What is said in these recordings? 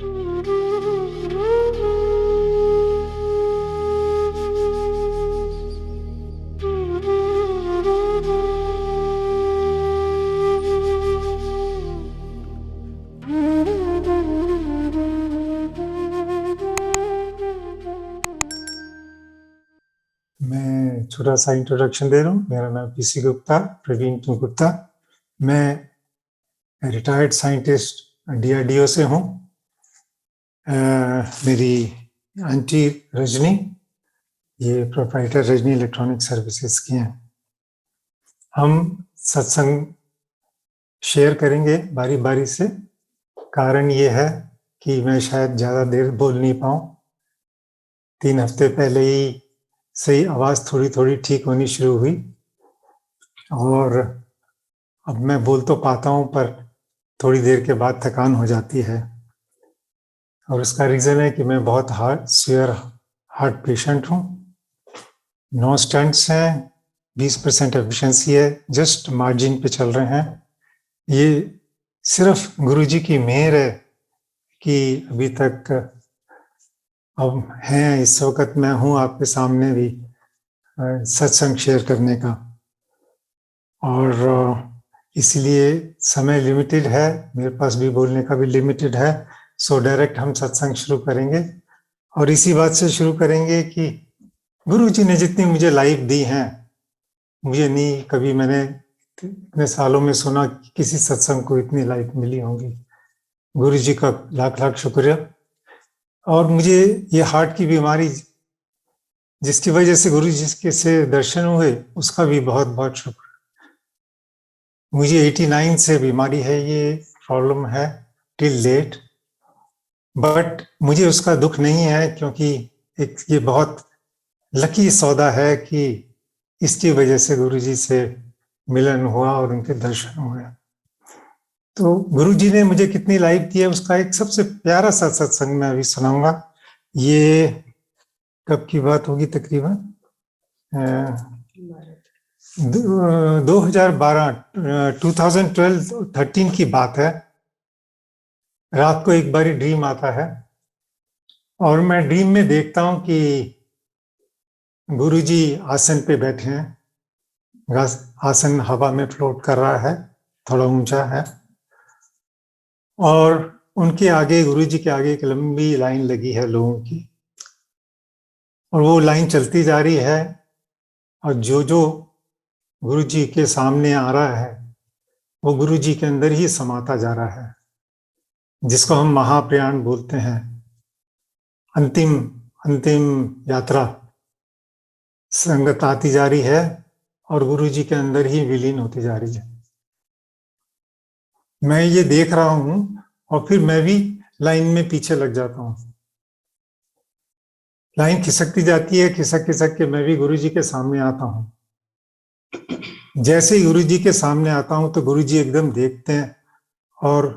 मैं छोटा सा इंट्रोडक्शन दे रहा हूँ। मेरा नाम पीसी गुप्ता, प्रवीण गुप्ता। मैं रिटायर्ड साइंटिस्ट डीआरडीओ से हूँ। मेरी आंटी रजनी, ये प्रोप्राइटर रजनी इलेक्ट्रॉनिक सर्विसेज की हैं। हम सत्संग शेयर करेंगे बारी बारी से। कारण ये है कि मैं शायद ज़्यादा देर बोल नहीं पाऊँ। 3 हफ्ते पहले ही से आवाज़ थोड़ी थोड़ी ठीक होनी शुरू हुई और अब मैं बोल तो पाता हूँ, पर थोड़ी देर के बाद थकान हो जाती है। और उसका रीज़न है कि मैं बहुत सीवियर हार्ट पेशेंट हूँ। 9 स्टंट्स हैं, 20% एफिशिएंसी है, जस्ट मार्जिन पे चल रहे हैं। ये सिर्फ गुरुजी की मेहर है कि अभी तक अब हैं। इस वक्त मैं हूँ आपके सामने भी सत्संग शेयर करने का, और इसलिए समय लिमिटेड है, मेरे पास भी बोलने का भी लिमिटेड है। सो डायरेक्ट हम सत्संग शुरू करेंगे और इसी बात से शुरू करेंगे कि गुरुजी ने जितनी मुझे लाइफ दी हैं, मुझे नहीं कभी मैंने इतने सालों में सुना कि किसी सत्संग को इतनी लाइफ मिली होगी। गुरुजी का लाख लाख शुक्रिया। और मुझे ये हार्ट की बीमारी जिसकी वजह से गुरुजी के से दर्शन हुए, उसका भी बहुत बहुत शुक्र। मुझे 89 से बीमारी है, ये प्रॉब्लम है टिल डेट, बट मुझे उसका दुख नहीं है, क्योंकि एक ये बहुत लकी सौदा है कि इसकी वजह से गुरुजी से मिलन हुआ और उनके दर्शन हुए। तो गुरुजी ने मुझे कितनी लाइफ दी है, उसका एक सबसे प्यारा सा सत्संग मैं अभी सुनाऊंगा। ये कब की बात होगी? तकरीबन 2012 2012-13 की बात है। रात को एक बारी ड्रीम आता है और मैं ड्रीम में देखता हूं कि गुरुजी आसन पे बैठे हैं। आसन हवा में फ्लोट कर रहा है, थोड़ा ऊंचा है, और उनके आगे, गुरुजी के आगे एक लंबी लाइन लगी है लोगों की, और वो लाइन चलती जा रही है, और जो जो गुरुजी के सामने आ रहा है वो गुरुजी के अंदर ही समाता जा रहा है, जिसको हम महाप्रयाण बोलते हैं। अंतिम अंतिम यात्रा, संगत आती जा रही है और गुरुजी के अंदर ही विलीन होती जा रही है। मैं ये देख रहा हूं और फिर मैं भी लाइन में पीछे लग जाता हूं। लाइन खिसकती जाती है, खिसक खिसक के मैं भी गुरुजी के सामने आता हूं। जैसे ही गुरुजी के सामने आता हूं तो गुरुजी एकदम देखते हैं और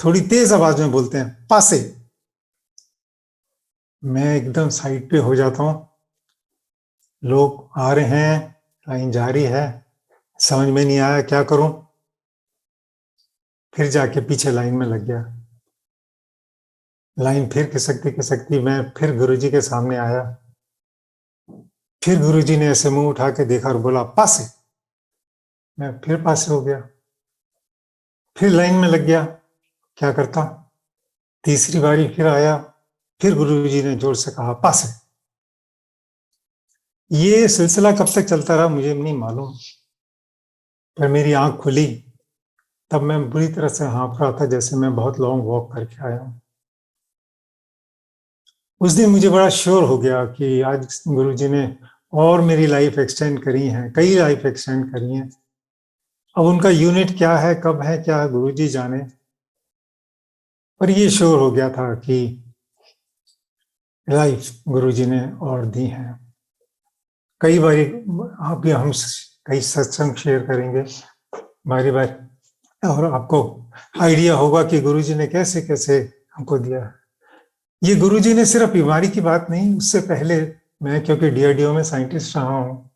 थोड़ी तेज आवाज में बोलते हैं, पासे। मैं एकदम साइड पे हो जाता हूं। लोग आ रहे हैं, लाइन जा रही है, समझ में नहीं आया क्या करूं। फिर जाके पीछे लाइन में लग गया। लाइन फिर खिसकती खिसकती मैं फिर गुरुजी के सामने आया। फिर गुरुजी ने ऐसे मुंह उठा के देखा और बोला, पासे। मैं फिर पासे हो गया, फिर लाइन में लग गया। क्या करता? तीसरी बारी फिर आया, फिर गुरुजी ने जोर से कहा, पासे। ये सिलसिला कब तक चलता रहा मुझे नहीं मालूम, पर मेरी आंख खुली तब मैं बुरी तरह से हाँफ रहा था, जैसे मैं बहुत लॉन्ग वॉक करके आया हूं। उस दिन मुझे बड़ा श्योर हो गया कि आज गुरुजी ने और मेरी लाइफ एक्सटेंड करी है, कई लाइफ एक्सटेंड करी हैं। अब उनका यूनिट क्या है, कब है, क्या गुरुजी जाने, पर ये श्योर हो गया था कि लाइफ गुरुजी ने और दी है। कई बारी अभी हम कई सत्संग शेयर करेंगे बारी बारी, और आपको आइडिया होगा कि गुरुजी ने कैसे कैसे हमको दिया है। ये गुरुजी ने सिर्फ बीमारी की बात नहीं, उससे पहले मैं, क्योंकि डीआरडीओ में साइंटिस्ट रहा हूँ,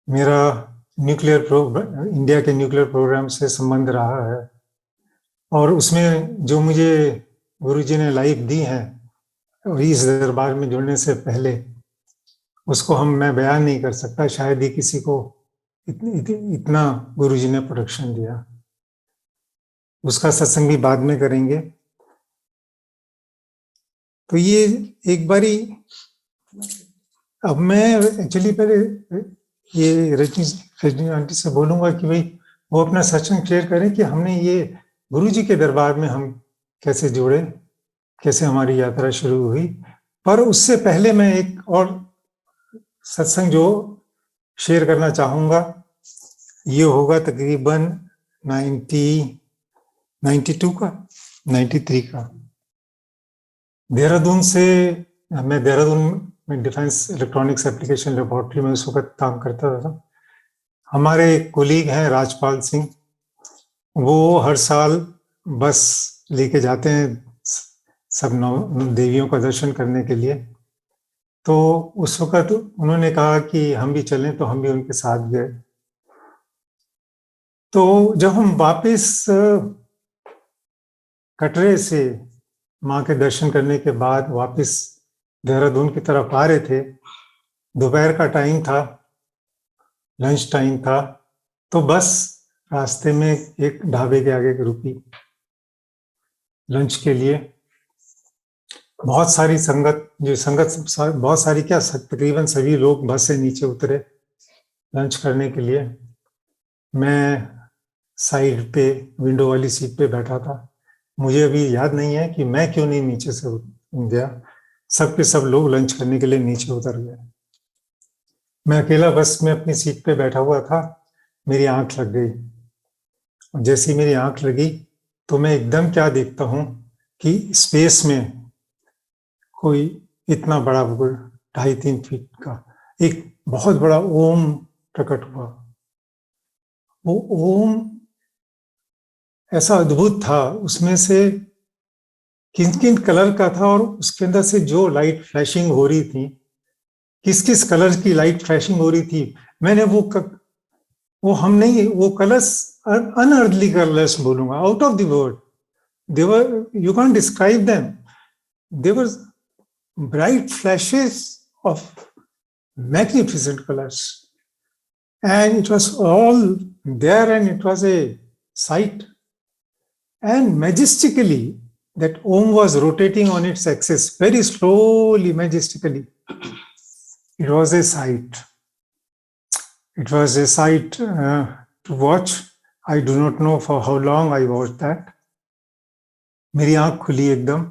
मेरा इंडिया के न्यूक्लियर प्रोग्राम से संबंध रहा है, और उसमें जो मुझे गुरुजी ने लाइफ दी है और इस दरबार में जुड़ने से पहले, उसको मैं बयान नहीं कर सकता। शायद ही किसी को इतना गुरुजी ने प्रोटेक्शन दिया। उसका सत्संग भी बाद में करेंगे। तो ये एक बारी, अब मैं एक्चुअली पहले ये रजनी आंटी से बोलूंगा कि भाई वो अपना सत्संग शेयर करें कि हमने ये गुरुजी के दरबार में हम कैसे जुड़े, कैसे हमारी यात्रा शुरू हुई। पर उससे पहले मैं एक और सत्संग जो शेयर करना चाहूंगा, ये होगा तकरीबन 92 का, 93 का। देहरादून से, मैं देहरादून में डिफेंस इलेक्ट्रॉनिक्स एप्लीकेशन लेबोरेटरी में उस वक्त काम करता था। हमारे कोलीग हैं राजपाल सिंह, वो हर साल बस लेके जाते हैं सब देवियों का दर्शन करने के लिए। तो उस वक्त उन्होंने कहा कि हम भी चलें, तो हम भी उनके साथ गए। तो जब हम वापस कटरे से माँ के दर्शन करने के बाद वापस देहरादून की तरफ आ रहे थे, दोपहर का टाइम था, लंच टाइम था, तो बस रास्ते में एक ढाबे के आगे रुकी लंच के लिए। बहुत सारी संगत, बहुत सारी क्या, तकरीबन सभी लोग बस से नीचे उतरे लंच करने के लिए। मैं साइड पे विंडो वाली सीट पे बैठा था। मुझे अभी याद नहीं है कि मैं क्यों नहीं नीचे से गया। सब के सब लोग लंच करने के लिए नीचे उतर गए। मैं अकेला बस में अपनी सीट पे बैठा हुआ था। मेरी आंख लग गई, और जैसे ही मेरी आंख लगी तो मैं एकदम क्या देखता हूं कि स्पेस में कोई इतना बड़ा 2.5-3 फीट का एक बहुत बड़ा ओम प्रकट हुआ। वो ओम ऐसा अद्भुत था, उसमें से किन किन कलर का था, और उसके अंदर से जो लाइट फ्लैशिंग हो रही थी, किस किस कलर की लाइट फ्लैशिंग हो रही थी, मैंने वो कलर्स, अनअर्थली कलर्स बोलूंगा, out of the world, they were, you can describe them, they were bright flashes of magnificent colors, and it was all there, and it was a sight. And majestically, that Om was rotating on its axis very slowly, majestically. It was a sight. It was a sight to watch. I do not know for how long I watched that. मेरी आंख खुली एकदम,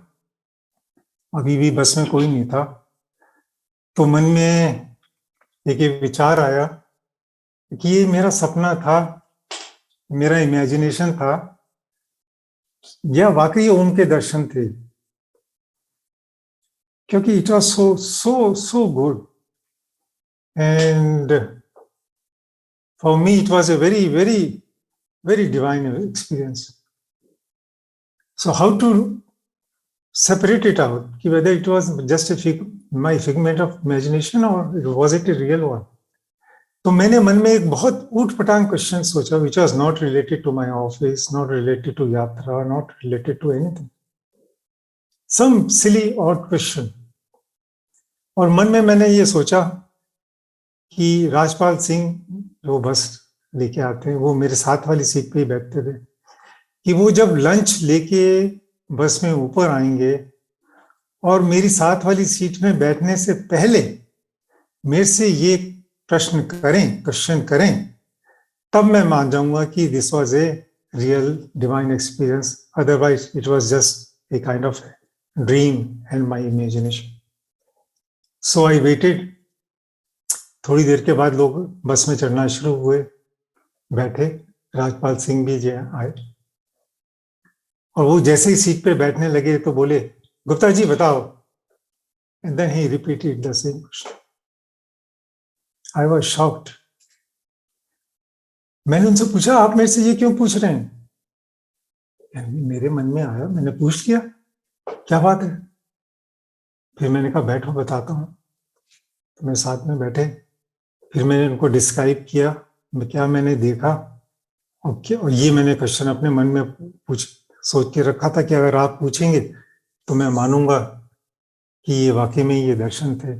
अभी भी बस में कोई नहीं था। तो मन में एक विचार आया कि ये मेरा सपना था, मेरा इमेजिनेशन था, या वाकई ओम के दर्शन थे, क्योंकि it was so good, and for me it was a very very very divine experience. So how to separate it out, कि whether it was just my figment of imagination or was it a real one। तो मैंने मन में एक बहुत ऊट-पटांग question सोचा, which was not related to my office, not related to यात्रा, not related to anything, some silly odd question। और मन में मैंने ये सोचा कि राजपाल सिंह जो बस लेके आते हैं, वो मेरे साथ वाली सीट पे ही बैठते थे, कि वो जब लंच लेके बस में ऊपर आएंगे और मेरी साथ वाली सीट में बैठने से पहले मेरे से ये क्वेश्चन करें, तब मैं मान जाऊंगा कि this was a real divine experience, otherwise it was just a kind of dream and my imagination. So I waited. थोड़ी देर के बाद लोग बस में चढ़ना शुरू हुए, बैठे, राजपाल सिंह भी आए, और वो जैसे ही सीट पे बैठने लगे तो बोले, गुप्ता जी बताओ, and then he repeated the same question. I was shocked. मैंने उनसे पूछा, आप मेरे से ये क्यों पूछ रहे हैं? मेरे मन में आया, मैंने पूछ लिया, क्या बात है? फिर मैंने कहा बैठो बताता हूँ। तो मैं साथ में बैठे, फिर मैंने उनको डिस्क्राइब किया क्या मैंने देखा, और ये मैंने क्वेश्चन अपने मन में सोच के रखा था कि अगर आप पूछेंगे तो मैं मानूंगा कि ये वाकई में ये दर्शन थे।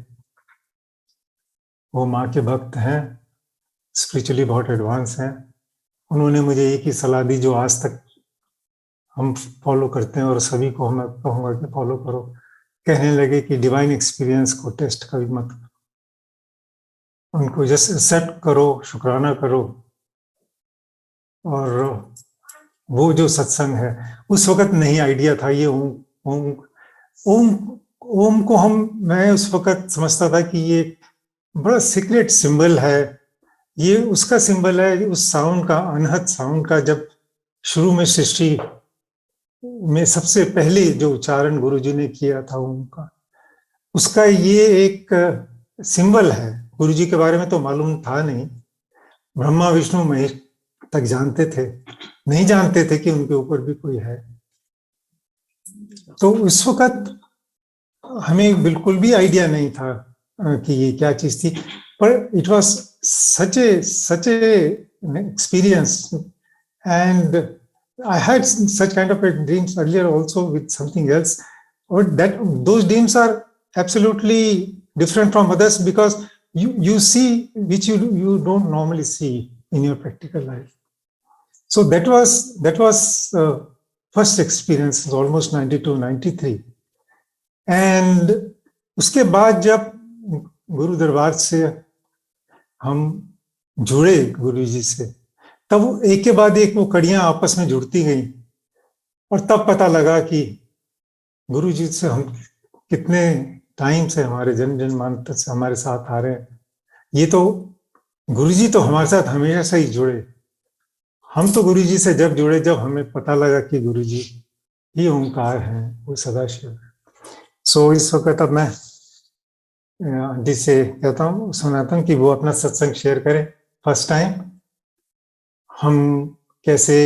वो माँ के भक्त हैं, स्पिरिचुअली बहुत एडवांस हैं। उन्होंने मुझे एक ही सलाह दी जो आज तक हम फॉलो करते हैं और सभी को मैं कहूँगा कि फॉलो करो। कहने लगे कि डिवाइन एक्सपीरियंस को टेस्ट कभी मत करो, उनको जस्ट एक्सेप्ट करो, शुक्राना करो। और वो जो सत्संग है, उस वक्त नहीं आइडिया था ये ओम ओम ओम को मैं उस वक्त समझता था कि ये बड़ा सीक्रेट सिंबल है, ये उसका सिंबल है, उस साउंड का, अनहद साउंड का। जब शुरू में सृष्टि में सबसे पहले जो उच्चारण गुरुजी ने किया था उनका, उसका ये एक सिंबल है। गुरुजी के बारे में तो मालूम था नहीं, ब्रह्मा विष्णु महेश तक जानते थे, नहीं जानते थे कि उनके ऊपर भी कोई है। तो उस वक्त हमें बिल्कुल भी आइडिया नहीं था कि ये क्या चीज थी, पर it was such A experience. And I had such kind of dreams earlier also with something else, or that those dreams are absolutely different from others because you see which you don't normally see in your practical life. So that was first experience, almost 92, 93. And उसके बाद जब गुरु दरबार से हम जुड़े गुरु जी से, तब एक के बाद एक वो कड़ियां आपस में जुड़ती गई और तब पता लगा कि गुरु जी से हम कितने टाइम से, हमारे जन्म जन्मांतर से हमारे साथ आ रहे हैं। ये तो गुरु जी तो हमारे साथ हमेशा से ही जुड़े, हम तो गुरु जी से जब जुड़े जब हमें पता लगा कि गुरु जी ही ओंकार है, वो सदाशिव। सो इस वक्त अब मैं आंटी से कहता हूँ, सनातन, कि वो अपना सत्संग शेयर करें। फर्स्ट टाइम हम कैसे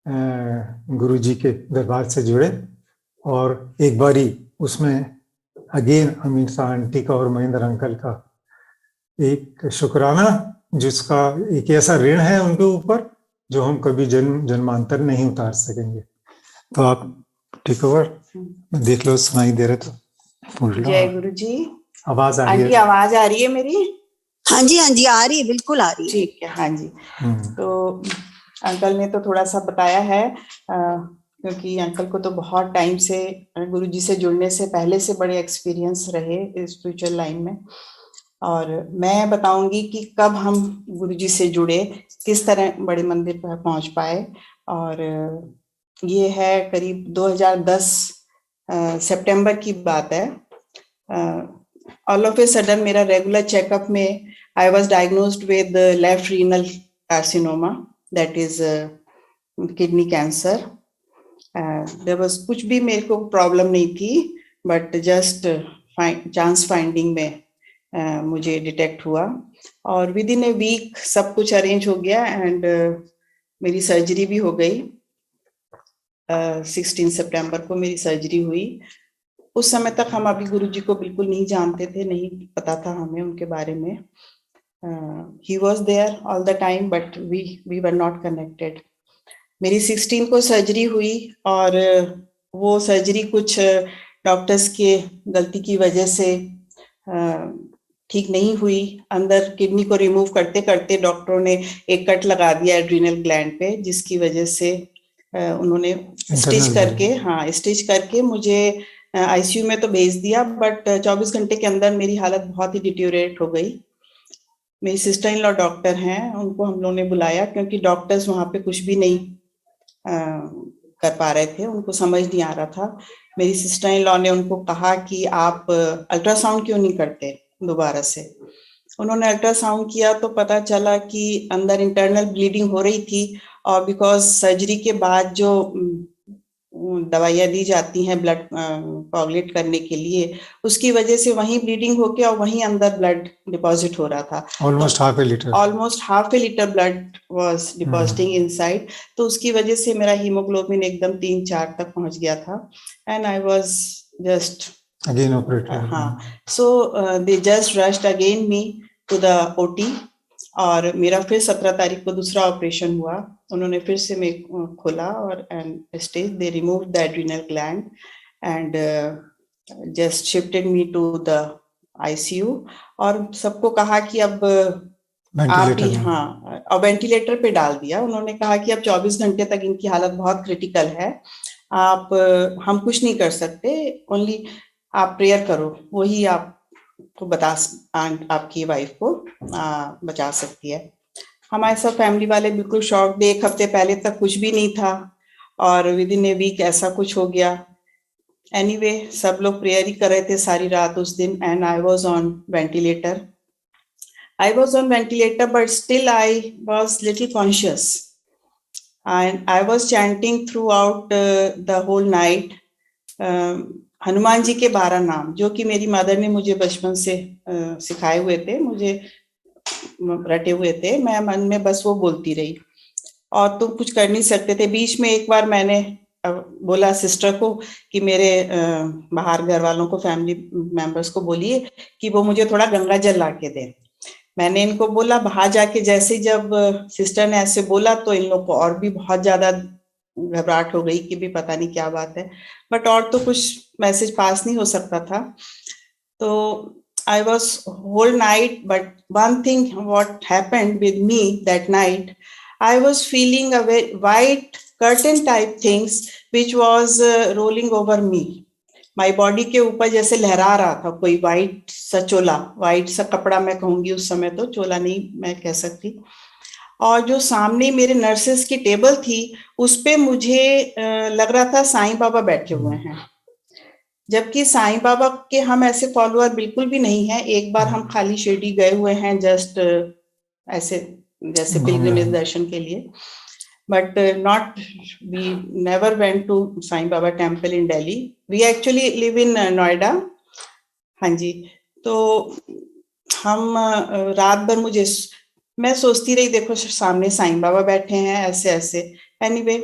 गुरु जी के दरबार से जुड़े, और एक बारी उसमें अगेन अमीषा आंटी का और महेंद्र अंकल का एक शुक्राना, जिसका एक ऐसा ऋण है उनके ऊपर जो हम कभी जन्मांतर नहीं उतार सकेंगे। तो आप टेक ओवर, देख लो, सुनाई दे रहे तो। जय गुरु जी। आवाज आ रही है? आवाज आ रही है मेरी? हाँ जी आ रही है, बिल्कुल आ रही है। ठीक है, हाँ जी। तो अंकल ने तो थोड़ा सा बताया है, क्योंकि अंकल को तो बहुत टाइम से गुरुजी से जुड़ने से पहले से बड़े एक्सपीरियंस रहे स्पिरिचुअल लाइन में। और मैं बताऊंगी कि कब हम गुरुजी से जुड़े, किस तरह बड़े मंदिर पर पहुंच पाए। और ये है करीब 2010 सितंबर की बात है। ऑल ऑफ ए सडन मेरा रेगुलर चेकअप में I was diagnosed with left renal carcinoma, that is kidney cancer. There was कुछ भी मेरे को प्रॉब्लम नहीं थी, बट जस्ट चांस फाइंडिंग में मुझे डिटेक्ट हुआ और विद इन ए वीक सब कुछ अरेंज हो गया एंड मेरी सर्जरी भी हो गई। 16 सितंबर को मेरी सर्जरी हुई। उस समय तक हम अभी गुरुजी को बिल्कुल नहीं जानते थे, नहीं पता था हमें उनके बारे में। He was there all the time but we were not connected. मेरी 16 को सर्जरी हुई और वो सर्जरी कुछ डॉक्टर्स के गलती की वजह से ठीक नहीं हुई। अंदर किडनी को रिमूव करते करते डॉक्टरों ने एक कट लगा दिया एड्रिनल ग्लैंड पे, जिसकी वजह से उन्होंने स्टिच करके मुझे आईसीयू में तो भेज दिया, बट 24 घंटे के अंदर मेरी हालत बहुत ही डिटेरियोरेट हो गई। मेरी सिस्टर इन लॉ डॉक्टर हैं, उनको हम लोगों ने बुलाया क्योंकि डॉक्टर्स वहाँ पे कुछ भी नहीं कर पा रहे थे, उनको समझ नहीं आ रहा था। मेरी सिस्टर इन लॉ ने उनको कहा कि आप अल्ट्रासाउंड क्यों नहीं करते दोबारा से। उन्होंने अल्ट्रासाउंड किया तो पता चला कि अंदर इंटरनल ब्लीडिंग हो रही थी और बिकॉज सर्जरी के बाद जो दवाइयाँ दी जाती हैं ब्लड कोगुलेट करने के लिए, उसकी वजह से वहीं ब्लीडिंग होके और वहीं अंदर ब्लड डिपॉजिट हो रहा था। Almost half A litre blood was depositing inside. तो उसकी वजह से मेरा हीमोग्लोबिन एकदम 3-4 तक पहुंच गया था and I was just again operated. हाँ, so they just rushed again me to the OT और मेरा फिर 17 तारीख को दूसरा ऑपरेशन हुआ उन्होंने फिर से में खोला और end stage they remove the adrenal gland and just shifted me to the ICU और सबको कहा कि अब आप भी, हाँ, और वेंटिलेटर पे डाल दिया। उन्होंने कहा कि अब 24 घंटे तक इनकी हालत बहुत क्रिटिकल है, आप हम कुछ नहीं कर सकते, ओनली आप प्रेयर करो, वही आपको आपकी वाइफ को बचा सकती है। हमारे सब फैमिली वाले बिल्कुल शॉक थे। 1 हफ्ते पहले तक कुछ भी नहीं था और विद इन ए वीक ऐसा कुछ हो गया। एनीवे सब लोग प्रेयर ही कर रहे थे सारी रात उस दिन and I was on ventilator. I was on ventilator, but still I was little conscious. And I was chanting throughout the whole night. Hanuman ji के 12 नाम जो कि मेरी मदर ने मुझे बचपन से सिखाए हुए थे, मुझे रटे हुए थे। मैं मन में बस वो बोलती रही और तुम कुछ कर नहीं सकते थे। बीच में एक बार मैंने बोला सिस्टर को कि मेरे बाहर घर वालों को, फैमिली मेंबर्स को बोलिए कि वो मुझे थोड़ा गंगा जल ला के दें। मैंने इनको बोला, बाहर जाके जैसे जब सिस्टर ने ऐसे बोला तो इन लोग को और भी बहुत ज्यादा घबराहट हो गई कि भी पता नहीं क्या बात है, बट और तो कुछ मैसेज पास नहीं हो सकता था। तो I was whole night, but one thing what happened with me that night, I was feeling a white curtain type things which was rolling over me. My body के ऊपर जैसे लहरा रहा था कोई वाइट सा चोला, वाइट सा कपड़ा मैं कहूंगी, उस समय तो चोला नहीं मैं कह सकती। और जो सामने मेरे नर्सेस की टेबल थी उस पे मुझे लग रहा था साईं बाबा बैठे हुए हैं, जबकि साईं बाबा के हम ऐसे फॉलोअर बिल्कुल भी नहीं है। एक बार हम खाली शिरडी गए हुए हैं, जस्ट ऐसे जैसे पिलग्रिमेज दर्शन के लिए, but we never went to Sai Baba temple in Delhi. We actually live in Noida. हाँ जी, तो हम रात भर मैं सोचती रही, देखो सामने साईं बाबा बैठे हैं ऐसे ऐसे। एनीवे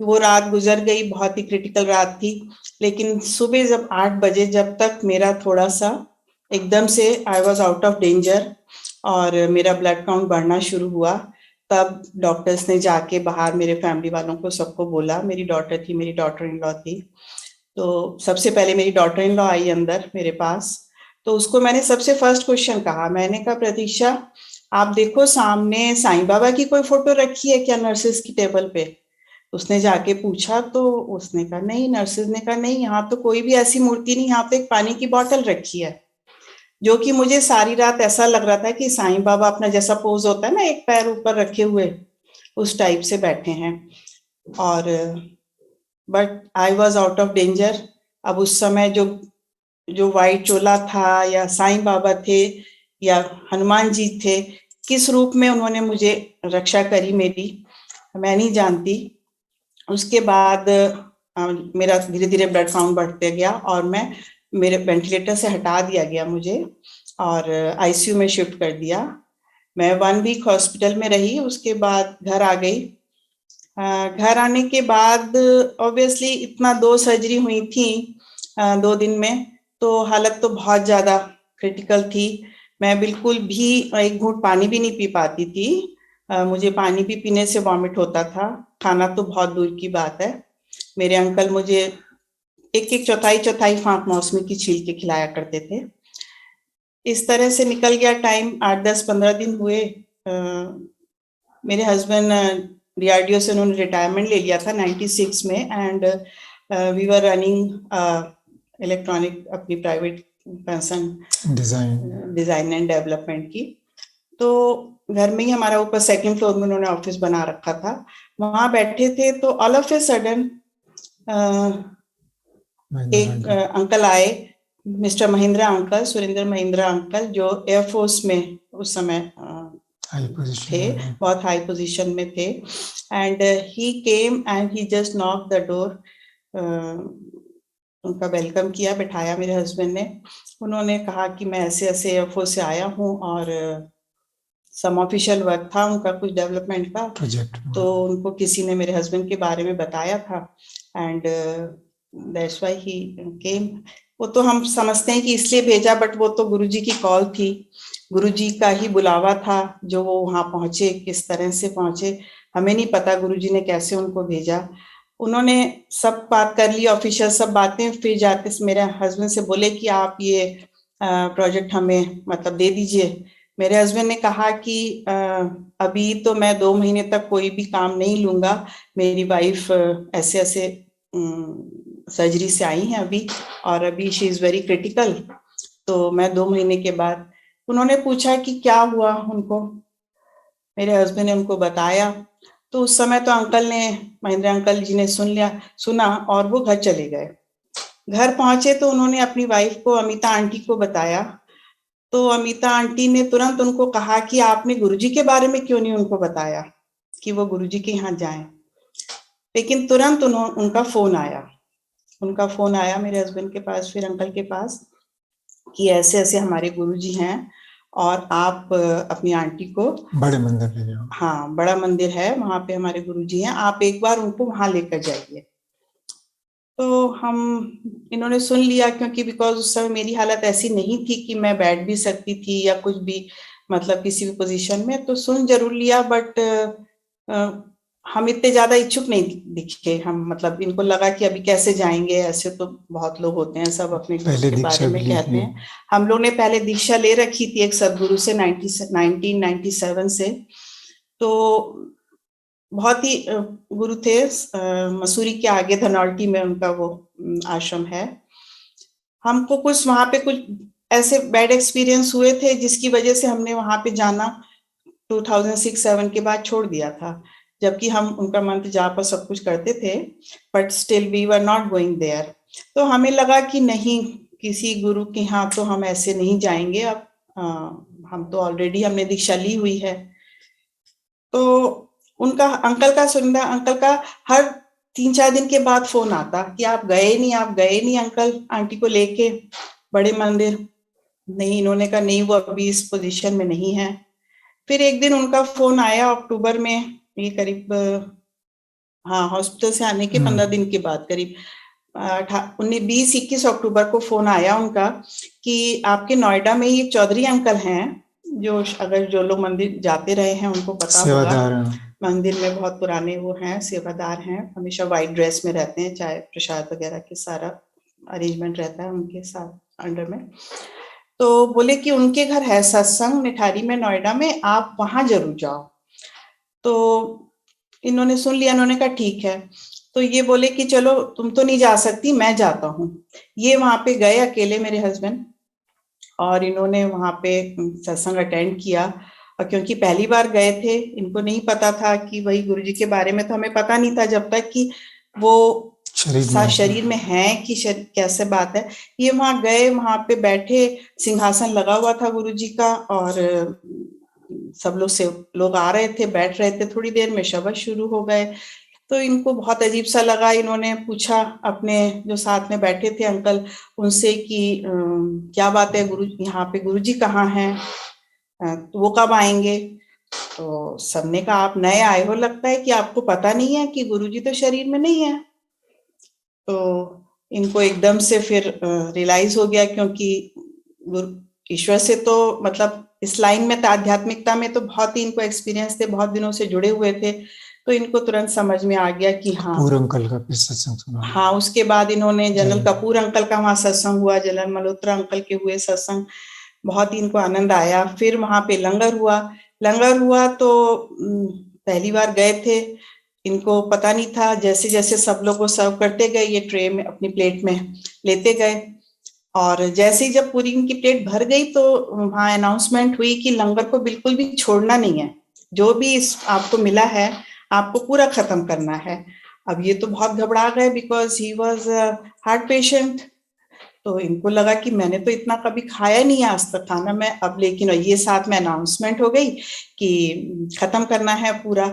वो रात गुजर गई, बहुत ही क्रिटिकल रात थी। लेकिन सुबह जब 8 बजे, जब तक मेरा थोड़ा सा एकदम से I was out of danger और मेरा ब्लड काउंट बढ़ना शुरू हुआ, तब डॉक्टर्स ने जाके बाहर मेरे फैमिली वालों को सबको बोला। मेरी डॉटर थी, मेरी डॉटर इन लॉ थी, तो सबसे पहले मेरी डॉटर इन लॉ आई अंदर मेरे पास। तो उसको मैंने सबसे फर्स्ट क्वेश्चन कहा, मैंने कहा प्रतीक्षा आप देखो सामने साईं बाबा की कोई फोटो रखी है क्या नर्सेस की टेबल पे? उसने जाके पूछा तो उसने कहा नहीं, नर्सेस ने कहा नहीं, यहाँ तो कोई भी ऐसी मूर्ति नहीं, यहाँ तो एक पानी की बोतल रखी है। जो कि मुझे सारी रात ऐसा लग रहा था कि साईं बाबा अपना जैसा पोज होता है ना, एक पैर ऊपर रखे हुए, उस टाइप से बैठे हैं। और but I was out of danger. अब उस समय जो वाइट चोला था या साईं बाबा थे या हनुमान जी थे, किस रूप में उन्होंने मुझे रक्षा करी मेरी, मैं नहीं जानती। उसके बाद मेरा धीरे धीरे ब्लड काउंट बढ़ते गया और मेरे वेंटिलेटर से हटा दिया गया मुझे और आईसीयू में शिफ्ट कर दिया। मैं 1 वीक हॉस्पिटल में रही, उसके बाद घर आ गई। घर आने के बाद ऑब्वियसली इतना 2 सर्जरी हुई थी 2 दिन में, तो हालत तो बहुत ज्यादा क्रिटिकल थी। मैं बिल्कुल भी एक घूंट पानी भी नहीं पी पाती थी। मुझे पानी भी पीने से वॉमिट होता था, खाना तो बहुत दूर की बात है। मेरे अंकल मुझे एक चौथाई फाँक मौसमी की छील के खिलाया करते थे। इस तरह से निकल गया टाइम, 8, 10, 15 दिन हुए। मेरे हस्बैंड डीआरडीओ से उन्होंने रिटायरमेंट ले लिया था 96 में and we were running electronic अपनी private concern design and development की। तो घर में ही हमारा ऊपर 2nd फ्लोर में उन्होंने ऑफिस बना रखा था, वहां बैठे थे तो ऑल ऑफ ए सडन एक अंकल आए, mister Mahindra uncle, Surendra Mahindra uncle, जो एयरफोर्स में उस समय थे, बहुत हाई पोजीशन में थे। And he came and he just knock the door. उनका वेलकम किया, बिठाया मेरे हस्बैंड ने। उन्होंने कहा कि मैं ऐसे ऐसे एयरफोर्स से आया हूँ और सम ऑफिशियल वर्क था उनका, कुछ डेवलपमेंट का प्रोजेक्ट, तो उनको किसी ने मेरे हस्बैंड के बारे में बताया था एंड दैट्स व्हाई ही केम। वो तो हम समझते हैं कि इसलिए भेजा, बट वो तो गुरुजी की कॉल थी, गुरुजी का ही बुलावा था जो वो वहां पहुंचे, किस तरह से पहुंचे हमें नहीं पता गुरुजी ने कैसे उनको भेजा। उन्होंने सब बात कर ली, ऑफिशियल सब बातें, फिर जाते मेरे हस्बैंड से बोले कि आप ये प्रोजेक्ट हमें मतलब दे दीजिए। मेरे हस्बैंड ने कहा कि अभी तो मैं 2 महीने तक कोई भी काम नहीं लूंगा, मेरी वाइफ ऐसे ऐसे सर्जरी से आई हैं अभी, और अभी शी इज वेरी क्रिटिकल, तो मैं 2 महीने के बाद। उन्होंने पूछा कि क्या हुआ उनको, मेरे हस्बैंड ने उनको बताया, तो उस समय तो अंकल ने, महेंद्र अंकल जी ने सुना और वो घर चले गए। घर पहुंचे तो उन्होंने अपनी वाइफ को, अमिता आंटी को बताया, तो अमिता आंटी ने तुरंत उनको कहा कि आपने गुरुजी के बारे में क्यों नहीं उनको बताया कि वो गुरुजी के यहाँ जाएं। लेकिन तुरंत उनका फोन आया मेरे हस्बैंड के पास, फिर अंकल के पास, कि ऐसे ऐसे हमारे गुरुजी हैं और आप अपनी आंटी को बड़े मंदिर ले जाओ। हाँ, बड़ा मंदिर है वहां पे हमारे गुरुजी हैं, आप एक बार उनको वहां लेकर जाइए। तो इन्होंने सुन लिया, क्योंकि बिकॉज उस समय मेरी हालत ऐसी नहीं थी कि मैं बैठ भी सकती थी या कुछ भी, मतलब किसी भी पोजीशन में, तो सुन जरूर लिया, बट हम इतने ज्यादा इच्छुक नहीं दिखे। हम मतलब इनको लगा कि अभी कैसे जाएंगे, ऐसे तो बहुत लोग होते हैं सब अपने गुरु के बारे में कहते हैं। हम लोग ने पहले दीक्षा ले रखी थी एक सदगुरु से 1997 से, तो बहुत ही गुरु थे, मसूरी के आगे धनौल्टी में उनका वो आश्रम है। हमको कुछ वहां पे कुछ ऐसे बैड एक्सपीरियंस हुए थे जिसकी वजह से हमने वहां पे जाना 2006-7 के बाद छोड़ दिया था, जबकि हम उनका मंत्र जाप और सब कुछ करते थे, but still we were not going there. तो हमें लगा कि नहीं, किसी गुरु के यहाँ तो हम ऐसे नहीं जाएंगे अब, हम तो ऑलरेडी हमने दीक्षा ली हुई है। तो उनका अंकल का हर 3-4 दिन के बाद फोन आता कि आप गए नहीं अंकल आंटी को लेके बड़े मंदिर। नहीं, इन्होंने कहा नहीं, वो अभी इस पोजीशन में नहीं है। फिर एक दिन उनका फोन आया अक्टूबर में, ये करीब हाँ हॉस्पिटल से आने के 15 दिन के बाद, करीब 20-21 अक्टूबर को फोन आया उनका कि आपके नोएडा में ही एक चौधरी अंकल हैं, जो अगर जो लोग मंदिर जाते रहे हैं उनको पता होगा, मंदिर में बहुत पुराने वो हैं, सेवादार हैं, हमेशा व्हाइट ड्रेस में रहते हैं, चाय प्रसाद वगैरह के सारा अरेंजमेंट रहता है उनके साथ अंडर में। तो बोले कि उनके घर है सत्संग निठारी में नोएडा में, आप वहां जरूर जाओ। तो इन्होंने सुन लिया, इन्होंने कहा ठीक है। तो ये बोले कि चलो तुम तो नहीं जा सकती, मैं जाता हूँ। ये वहां पे गए अकेले मेरे हस्बैंड, और इन्होंने वहां पे सत्संग अटेंड किया। और क्योंकि पहली बार गए थे, इनको नहीं पता था कि वही गुरुजी के बारे में, तो हमें पता नहीं था जब तक कि वो शरीर में है कि कैसे बात है। ये वहां गए, वहां पे बैठे, सिंहासन लगा हुआ था गुरुजी का, और सब लोग आ रहे थे, बैठ रहे थे, थोड़ी देर में शब्द शुरू हो गए। तो इनको बहुत अजीब सा लगा। इन्होंने पूछा अपने जो साथ में बैठे थे अंकल उनसे कि क्या बात है, गुरु यहाँ पे गुरुजी कहाँ हैं, तो वो कब आएंगे? तो सबने कहा आप नए आए हो, लगता है कि आपको पता नहीं है कि गुरुजी तो शरीर में नहीं है। तो इनको एकदम से फिर रियलाइज हो गया, क्योंकि ईश्वर से तो मतलब इस लाइन में, आध्यात्मिकता में तो बहुत ही इनको एक्सपीरियंस थे, बहुत दिनों से जुड़े हुए थे। तो इनको तुरंत समझ में आ गया कि हाँ, कपूर अंकल का सत्संग सुना। हाँ, उसके बाद इन्होंने जनरल कपूर अंकल का वहां सत्संग हुआ, जनरल मल्होत्रा अंकल के हुए सत्संग, बहुत ही इनको आनंद आया। फिर वहां पे लंगर हुआ तो पहली बार गए थे, इनको पता नहीं था, जैसे जैसे सब लोग को सर्व करते गए, ये ट्रे में अपनी प्लेट में लेते गए, और जैसे ही जब पूरी इनकी प्लेट भर गई तो वहां अनाउंसमेंट हुई कि लंगर को बिल्कुल भी छोड़ना नहीं है, जो भी आपको मिला है आपको पूरा खत्म करना है। अब ये तो बहुत घबरा गए, because he was heart patient. तो इनको लगा कि मैंने तो इतना कभी खाया नहीं आज तक खाना मैं, अब लेकिन ये साथ में अनाउंसमेंट हो गई कि खत्म करना है पूरा।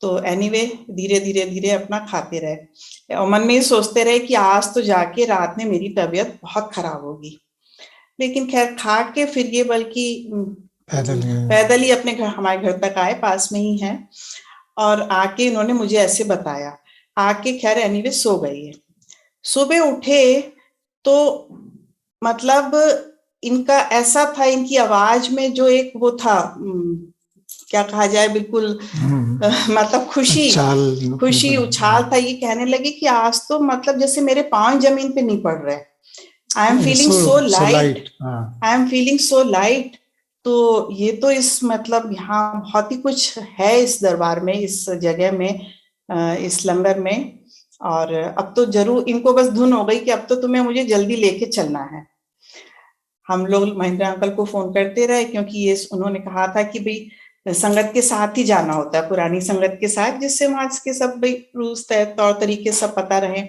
तो एनीवे धीरे धीरे अपना खाते रहे, और मन में ये सोचते रहे कि आज तो जाके रात में मेरी तबीयत बहुत खराब होगी। लेकिन खैर खा के फिर ये बल्कि पैदल ही अपने घर, हमारे घर तक आए, पास में ही है, और आके इन्होंने मुझे ऐसे बताया। आके खैर एनीवे सो गई। सुबह उठे तो मतलब इनका ऐसा था, इनकी आवाज में जो एक वो था, क्या कहा जाए, बिल्कुल मतलब खुशी उछाल था। ये कहने लगे कि आज तो मतलब जैसे मेरे पांव जमीन पे नहीं पड़ रहे, I am feeling so light, I am feeling so light. तो ये तो इस मतलब यहाँ बहुत ही कुछ है इस दरबार में, इस जगह में, इस लंगर में। और अब तो जरूर इनको बस धुन हो गई कि अब तो तुम्हें मुझे जल्दी लेके चलना है। हम लोग महेंद्र अंकल को फोन करते रहे, क्योंकि ये उन्होंने कहा था कि भाई संगत के साथ ही जाना होता है, पुरानी संगत के साथ, जिससे वहां के सब भाई रूल्स तौर तरीके सब पता रहे।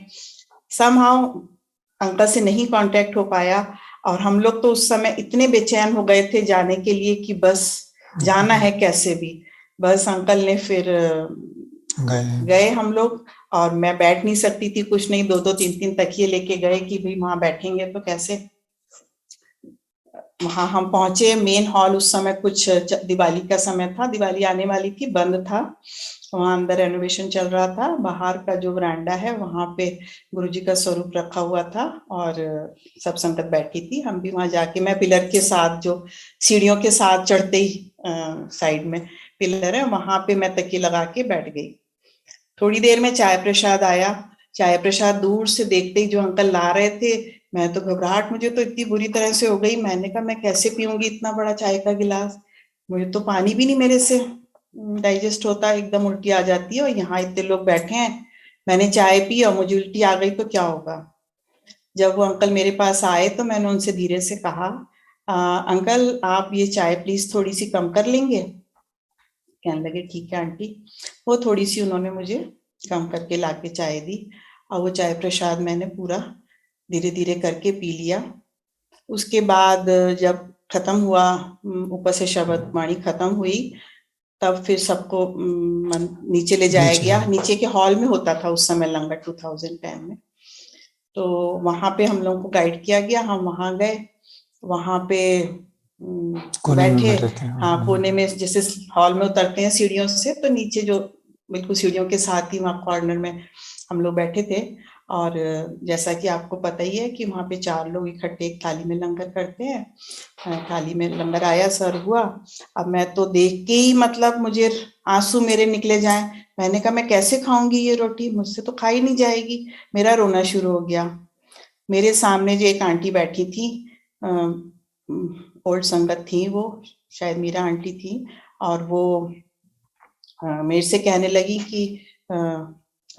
समहाउ अंकल से नहीं कांटेक्ट हो पाया, और हम लोग तो उस समय इतने बेचैन हो गए थे जाने के लिए कि बस जाना है कैसे भी। बस अंकल ने फिर गए हम लोग, और मैं बैठ नहीं सकती थी, कुछ नहीं, 2-2 3-3 तकिए लेके गए कि भाई वहां बैठेंगे तो कैसे। वहां हम पहुंचे मेन हॉल, उस समय कुछ दिवाली का समय था, दिवाली आने वाली थी, बंद था। वहां अंदर रेनोवेशन चल रहा था। बाहर का जो वरांडा है वहां पे गुरुजी का स्वरूप रखा हुआ था और सब संगत बैठी थी। हम भी वहां जाके, मैं पिलर के साथ, जो सीढ़ियों के साथ चढ़ते ही साइड में पिलर है, वहां पे मैं तकिए लगा के बैठ गई। थोड़ी देर में चाय प्रसाद आया। चाय प्रसाद दूर से देखते ही जो अंकल ला रहे थे, मैं तो घबराहट मुझे तो इतनी बुरी तरह से हो गई। मैंने कहा मैं कैसे पीऊंगी इतना बड़ा चाय का गिलास, मुझे तो पानी भी नहीं मेरे से डाइजेस्ट होता, एकदम उल्टी आ जाती है, और यहाँ इतने लोग बैठे हैं। मैंने चाय पी और मुझे उल्टी आ गई तो क्या होगा। जब वो अंकल मेरे पास आए तो मैंने उनसे धीरे से कहा, अंकल आप ये चाय प्लीज थोड़ी सी कम कर लेंगे। कहने लगे ठीक है आंटी। वो थोड़ी सी उन्होंने मुझे कम करके लाके चाय दी, और वो चाय प्रसाद मैंने पूरा धीरे धीरे करके पी लिया। उसके बाद जब खत्म हुआ, ऊपर से शब्द वाणी खत्म हुई, तब फिर सबको नीचे ले जाया गया। नीचे के हॉल में होता था उस समय लंगर 2010 में। तो वहां पे हम लोगों को गाइड किया गया, हम वहां गए, वहां पे बैठे, हाँ कोने में, जैसे हॉल में उतरते हैं सीढ़ियों से, तो नीचे जो बिल्कुल सीढ़ियों के साथ ही वहां कॉर्नर में हम लोग बैठे थे। और जैसा कि आपको पता ही है कि वहां पे 4 लोग इकट्ठे एक थाली में लंगर करते हैं। थाली में लंगर आया, सर्व हुआ। अब मैं तो देख के ही मतलब मुझे आंसू मेरे निकले जाएं। मैंने कहा मैं कैसे खाऊंगी ये रोटी, मुझसे तो खाई नहीं जाएगी। मेरा रोना शुरू हो गया। मेरे सामने जो एक आंटी बैठी थी, ओल्ड संगत थी, वो शायद मीरा आंटी थी, और वो मेरे से कहने लगी कि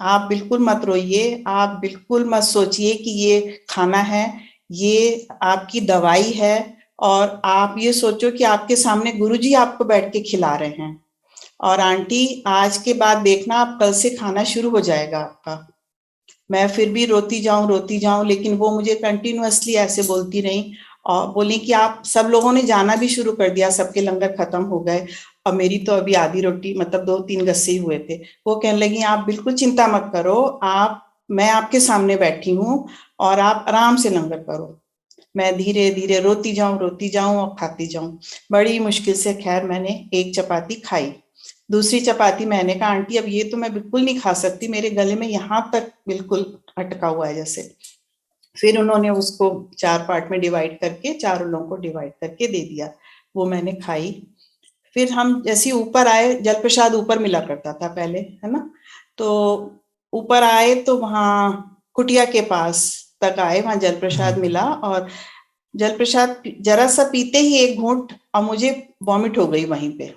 आप बिल्कुल मत रोइए, आप बिल्कुल मत सोचिए कि ये खाना है, ये आपकी दवाई है, और आप ये सोचो कि आपके सामने गुरुजी आपको बैठ के खिला रहे हैं। और आंटी आज के बाद देखना, आप कल से खाना शुरू हो जाएगा आपका। मैं फिर भी रोती जाऊं, लेकिन वो मुझे कंटिन्यूअसली ऐसे बोलती रही, और बोली कि आप सब लोगों ने जाना भी शुरू कर दिया, सबके लंगर खत्म हो गए, और मेरी तो अभी आधी रोटी, मतलब 2-3 गस्से हुए थे। वो कहने लगी आप बिल्कुल चिंता मत करो, मैं आपके सामने बैठी हूँ और आप आराम से लंगर करो। मैं धीरे धीरे रोती जाऊं और खाती जाऊं। बड़ी मुश्किल से खैर मैंने एक चपाती खाई। दूसरी चपाती मैंने कहा आंटी अब ये तो मैं बिल्कुल नहीं खा सकती, मेरे गले में यहाँ तक बिल्कुल अटका हुआ है जैसे। फिर उन्होंने उसको 4 पार्ट में डिवाइड करके, 4 लोगों को डिवाइड करके दे दिया, वो मैंने खाई। फिर हम जैसे ऊपर आए, जल प्रसाद ऊपर मिला करता था पहले, है ना, तो ऊपर आए तो वहां कुटिया के पास तक आए, वहां जल प्रसाद मिला, और जल प्रसाद जरा सा पीते ही एक घूंट, और मुझे वॉमिट हो गई वहीं पे,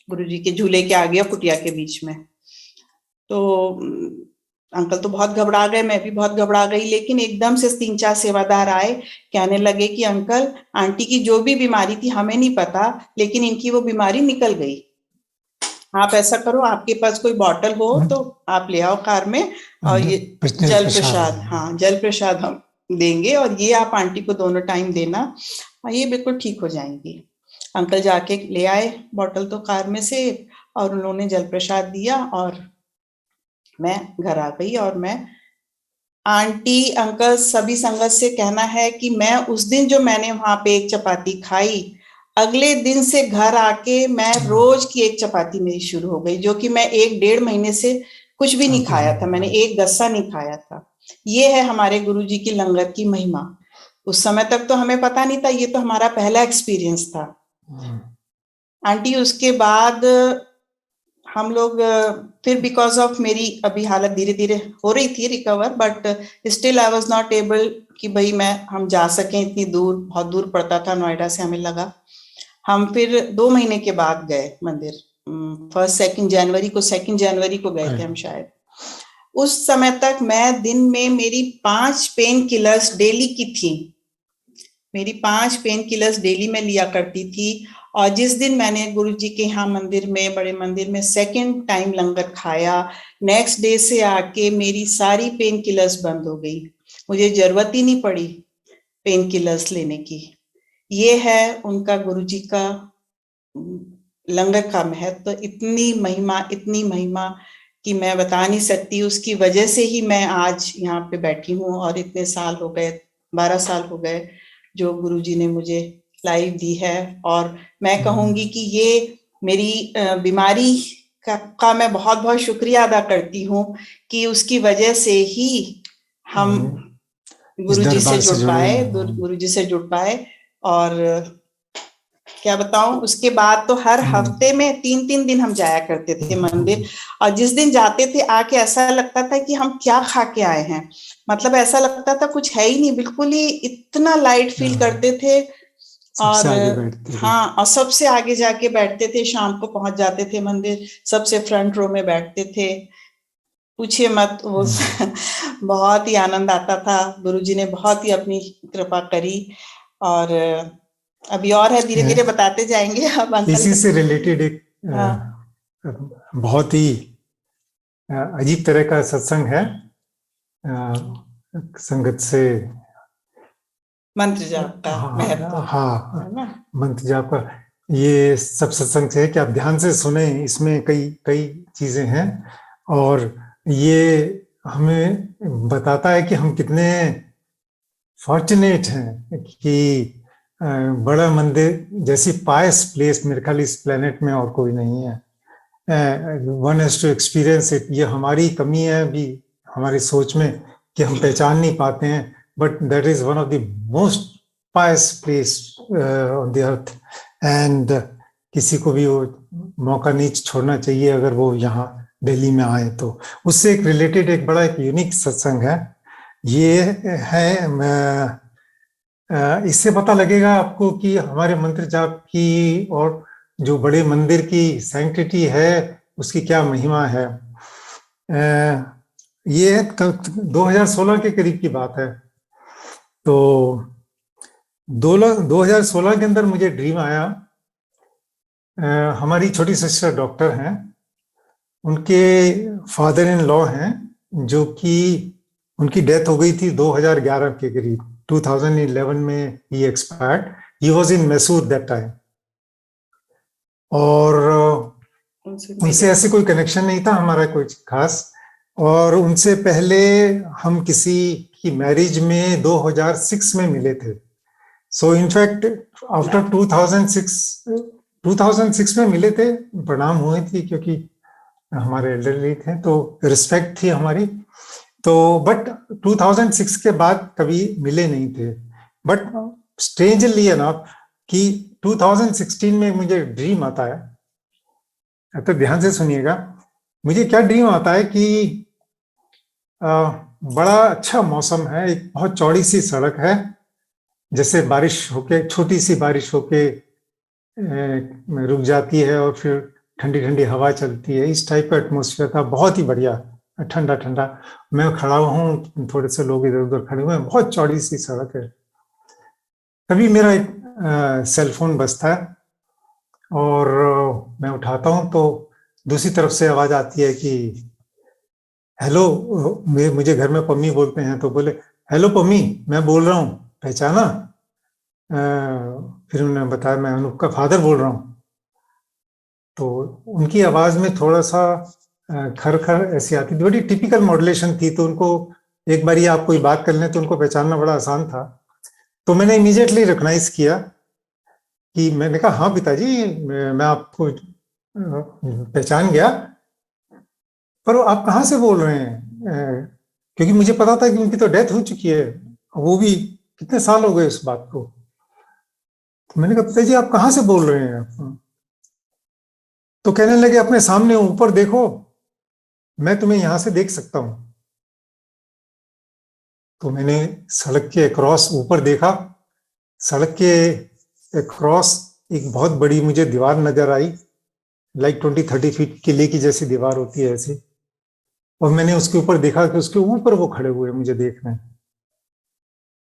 गुरुजी के झूले के आगे और कुटिया के बीच में। तो अंकल तो बहुत घबरा गए, मैं भी बहुत घबरा गई, लेकिन एकदम से 3-4 सेवादार आए, कहने लगे कि अंकल आंटी की जो भी बीमारी थी हमें नहीं पता, लेकिन इनकी वो बीमारी निकल गई। आप ऐसा करो, आपके पास कोई बॉटल हो तो आप ले आओ कार में, और ये जल प्रसाद, हाँ जल प्रसाद हम देंगे, और ये आप आंटी को दोनों टाइम देना, ये बिल्कुल ठीक हो जाएंगी। अंकल जाके ले आए बॉटल तो कार में से, और उन्होंने जल प्रसाद दिया, और मैं घर आ गई। और मैं आंटी अंकल सभी संगत से कहना है कि मैं उस दिन जो मैंने वहां पे एक चपाती खाई, अगले दिन से घर आके मैं रोज की एक चपाती मेरी शुरू हो गई, जो कि मैं 1-1.5 महीने से कुछ भी नहीं खाया था, मैंने एक गस्सा नहीं खाया था। ये है हमारे गुरुजी की लंगर की महिमा। उस समय तक तो हमें पता नहीं था, ये तो हमारा पहला एक्सपीरियंस था। आंटी उसके बाद हम लोग फिर बिकॉज ऑफ मेरी अभी हालत धीरे धीरे हो रही थी recover, but still I was not able कि भाई हम जा सकें इतनी दूर, बहुत दूर पड़ता था नोएडा से, हमें लगा। हम फिर 2 महीने के बाद गए मंदिर, 2 जनवरी को गए थे हम शायद। उस समय तक मैं दिन में मेरी 5 पेन किलर्स डेली की थी, मेरी 5 पेन किलर्स डेली में लिया करती थी। और जिस दिन मैंने गुरुजी के यहाँ मंदिर में, बड़े मंदिर में सेकंड टाइम लंगर खाया, नेक्स्ट डे से आके मेरी सारी पेन किलर्स बंद हो गई, मुझे जरूरत ही नहीं पड़ी पेन किलर्स लेने की। ये है उनका, गुरुजी का लंगर का महत्व। इतनी महिमा कि मैं बता नहीं सकती। उसकी वजह से ही मैं आज यहाँ पे बैठी हूँ और इतने साल हो गए, 12 साल हो गए जो गुरुजी ने मुझे लाइफ दी है। और मैं कहूंगी कि ये मेरी बीमारी का मैं बहुत बहुत शुक्रिया अदा करती हूँ कि उसकी वजह से ही हम गुरुजी से जुड़ पाए, गुरुजी से जुड़ पाए। और क्या बताऊं, उसके बाद तो हर हफ्ते में 3-3 दिन हम जाया करते थे मंदिर। और जिस दिन जाते थे आके ऐसा लगता था कि हम क्या खा के आए हैं, मतलब ऐसा लगता था कुछ है ही नहीं, बिल्कुल ही इतना लाइट फील करते थे। और हाँ, और सबसे आगे जाके बैठते थे, शाम को पहुंच जाते थे मंदिर, सबसे फ्रंट रो में बैठते थे, पूछिए मत। वो बहुत ही आनंद आता था। गुरुजी ने बहुत ही अपनी कृपा करी। और अभी और है, धीरे धीरे बताते जाएंगे। अब अंकल इसी से रिलेटेड एक बहुत ही अजीब तरह का सत्संग है, संगत से मंत्र जाप का महत्व। हाँ, मंत्र जाप का ये सब सत्संग से है कि आप ध्यान से सुने, इसमें कई चीजें हैं। और ये हमें बताता है कि हम कितने फॉर्चुनेट हैं कि बड़ा मंदिर जैसी पायस प्लेस मेरे ख्याल इस प्लेनेट में और कोई नहीं है। One has to experience it. ये हमारी कमी है अभी हमारी सोच में कि हम पहचान नहीं पाते हैं, but that is one of the most pious place on the earth. And किसी को भी वो मौका नहीं छोड़ना चाहिए अगर वो यहाँ दिल्ली में आए तो। उससे एक रिलेटेड एक बड़ा एक यूनिक सत्संग है ये है। इससे पता लगेगा आपको कि हमारे मंत्र जाप की और जो बड़े मंदिर की सैंक्टिटी है उसकी क्या महिमा है। ये 2016 के करीब की बात है। तो 2016 के अंदर मुझे ड्रीम आया। हमारी छोटी सिस्टर डॉक्टर हैं, उनके फादर इन लॉ हैं जो कि उनकी डेथ हो गई थी 2011 के करीब। 2011 में ही expired. He was in Mysore that time. और उनसे ऐसे कोई कनेक्शन नहीं था हमारा कोई खास। और उनसे पहले हम किसी की मैरिज में 2006 में मिले थे। सो इनफैक्ट आफ्टर 2006 में मिले थे, प्रणाम हुए थी क्योंकि हमारे एल्डरली थे तो रिस्पेक्ट थी हमारी। तो बट 2006 के बाद कभी मिले नहीं थे। बट स्ट्रेंजली एनफ कि 2016 में मुझे ड्रीम आता है, तो ध्यान से सुनिएगा। मुझे क्या ड्रीम आता है कि बड़ा अच्छा मौसम है, एक बहुत चौड़ी सी सड़क है, जैसे बारिश होके, छोटी सी बारिश होके रुक जाती है और फिर ठंडी ठंडी हवा चलती है, इस टाइप का एटमोसफियर था, बहुत ही बढ़िया ठंडा ठंडा। मैं खड़ा हूँ, थोड़े से लोग इधर उधर खड़े हुए हैं, बहुत चौड़ी सी सड़क है। तभी मेरा एक सेल फोन बजता है और मैं उठाता हूँ तो दूसरी तरफ से आवाज आती है कि हेलो। मुझे घर में पम्मी बोलते हैं, तो बोले हेलो पम्मी, मैं बोल रहा हूँ, पहचाना? फिर उन्होंने बताया मैं अनूप का फादर बोल रहा हूँ। तो उनकी आवाज में थोड़ा सा खर खर ऐसी आती थी, बड़ी टिपिकल मॉड्यूलेशन थी। तो उनको एक बार आप कोई बात कर लें तो उनको पहचानना बड़ा आसान था। तो मैंने इमीडिएटली रिकॉग्नाइज किया कि, मैंने कहा हाँ पिताजी, मैं आपको पहचान गया, पर आप कहाँ से बोल रहे हैं? क्योंकि मुझे पता था कि उनकी तो डेथ हो चुकी है, वो भी कितने साल हो गए उस बात को। तो मैंने कहा पिताजी आप कहाँ से बोल रहे हैं? तो कहने लगे अपने सामने ऊपर देखो, मैं तुम्हें यहां से देख सकता हूं। तो मैंने सड़क के अक्रॉस ऊपर देखा, सड़क के अक्रॉस एक बहुत बड़ी मुझे दीवार नजर आई, लाइक 20-30 फीट किले की जैसी दीवार होती है ऐसी। और मैंने उसके ऊपर देखा कि उसके ऊपर वो खड़े हुए मुझे देख रहे हैं,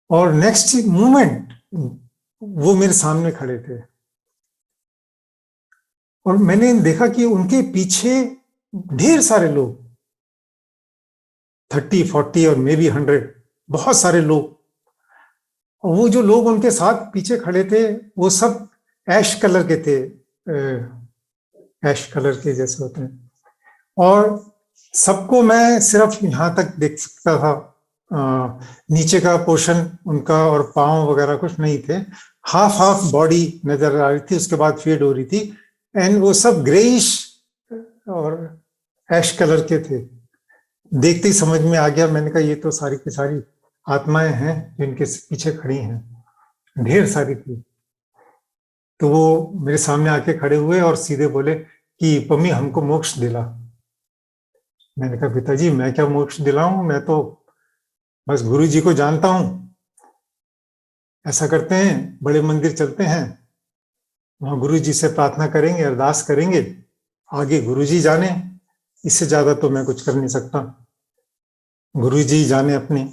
और नेक्स्ट मोमेंट वो मेरे सामने खड़े थे। और मैंने देखा कि उनके पीछे ढेर सारे लोग, 30, 40 और मे बी 100, बहुत सारे लोग। और वो जो लोग उनके साथ पीछे खड़े थे वो सब ऐश कलर के थे, ऐश कलर के जैसे होते हैं। और सबको मैं सिर्फ यहाँ तक देख सकता था, नीचे का पोर्शन उनका और पाँव वगैरह कुछ नहीं थे, हाफ बॉडी नजर आ रही थी, उसके बाद फेड हो रही थी। एंड वो सब ग्रेइश और ऐश कलर के थे। देखते ही समझ में आ गया, मैंने कहा ये तो सारी की सारी आत्माएं हैं जिनके पीछे खड़ी हैं, ढेर सारी थी। तो वो मेरे सामने आके खड़े हुए और सीधे बोले कि पम्मी हमको मोक्ष दिला। मैंने कहा पिताजी मैं क्या मोक्ष दिलाऊं, मैं तो बस गुरु जी को जानता हूं। ऐसा करते हैं, बड़े मंदिर चलते हैं, वहां गुरु जी से प्रार्थना करेंगे, अरदास करेंगे, आगे गुरु जी जाने, इससे ज्यादा तो मैं कुछ कर नहीं सकता, गुरु जी जाने अपने।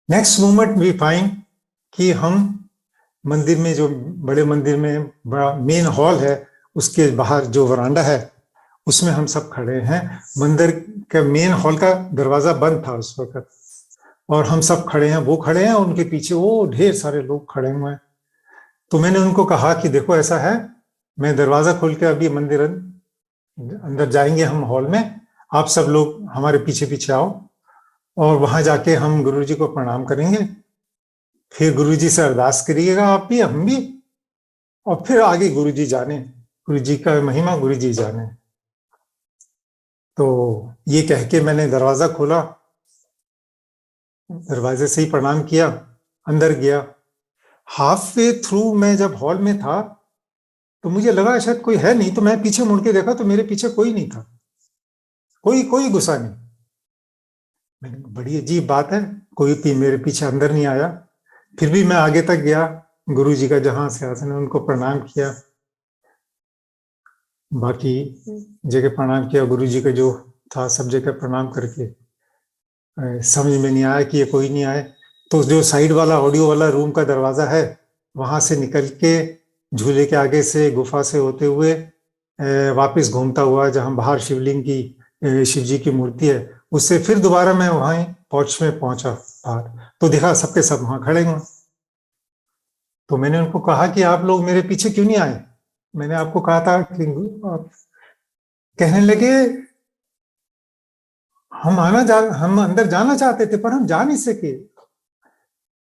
नेक्स्ट मोमेंट वी फाइंड कि हम मंदिर में, जो बड़े मंदिर में बड़ा मेन हॉल है, उसके बाहर जो वरांडा है उसमें हम सब खड़े हैं। मंदिर के मेन हॉल का दरवाजा बंद था उस वक्त, और हम सब खड़े हैं, वो खड़े हैं, उनके पीछे वो ढेर सारे लोग खड़े हुए हैं। तो मैंने उनको कहा कि देखो ऐसा है, मैं दरवाजा खोल के अभी मंदिर अंदर जाएंगे हम हॉल में, आप सब लोग हमारे पीछे पीछे आओ, और वहां जाके हम गुरु जी को प्रणाम करेंगे, फिर गुरु जी से अरदास करिएगा आप भी, हम भी, और फिर आगे गुरु जी जाने, गुरु जी का महिमा गुरु जी जाने। तो ये कह के मैंने दरवाजा खोला, दरवाजे से ही प्रणाम किया, अंदर गया। हाफ वे थ्रू मैं जब हॉल में था तो मुझे लगा शायद कोई है नहीं, तो मैं पीछे मुड़ के देखा तो मेरे पीछे कोई नहीं था, कोई गुस्सा नहीं। बड़ी अजीब बात है, कोई मेरे पीछे अंदर नहीं आया। फिर भी मैं आगे तक गया, गुरु जी का जहां सिंहासन है उनको प्रणाम किया, बाकी जगह प्रणाम किया, गुरु जी का जो था सब जगह प्रणाम करके समझ में नहीं आया कि ये कोई नहीं आए। तो जो साइड वाला ऑडियो वाला रूम का दरवाजा है, वहां से निकल के झूले के आगे से गुफा से होते हुए वापस घूमता हुआ जहां बाहर शिवलिंग की, शिव जी की मूर्ति है, उससे फिर दोबारा मैं वहां पहुंच पहुंचा बाहर, तो देखा सबके सब वहां खड़े हुए। तो मैंने उनको कहा कि आप लोग मेरे पीछे क्यों नहीं आए, मैंने आपको कहा था कि आप। कहने लगे हम अंदर जाना चाहते थे पर हम जा नहीं सके,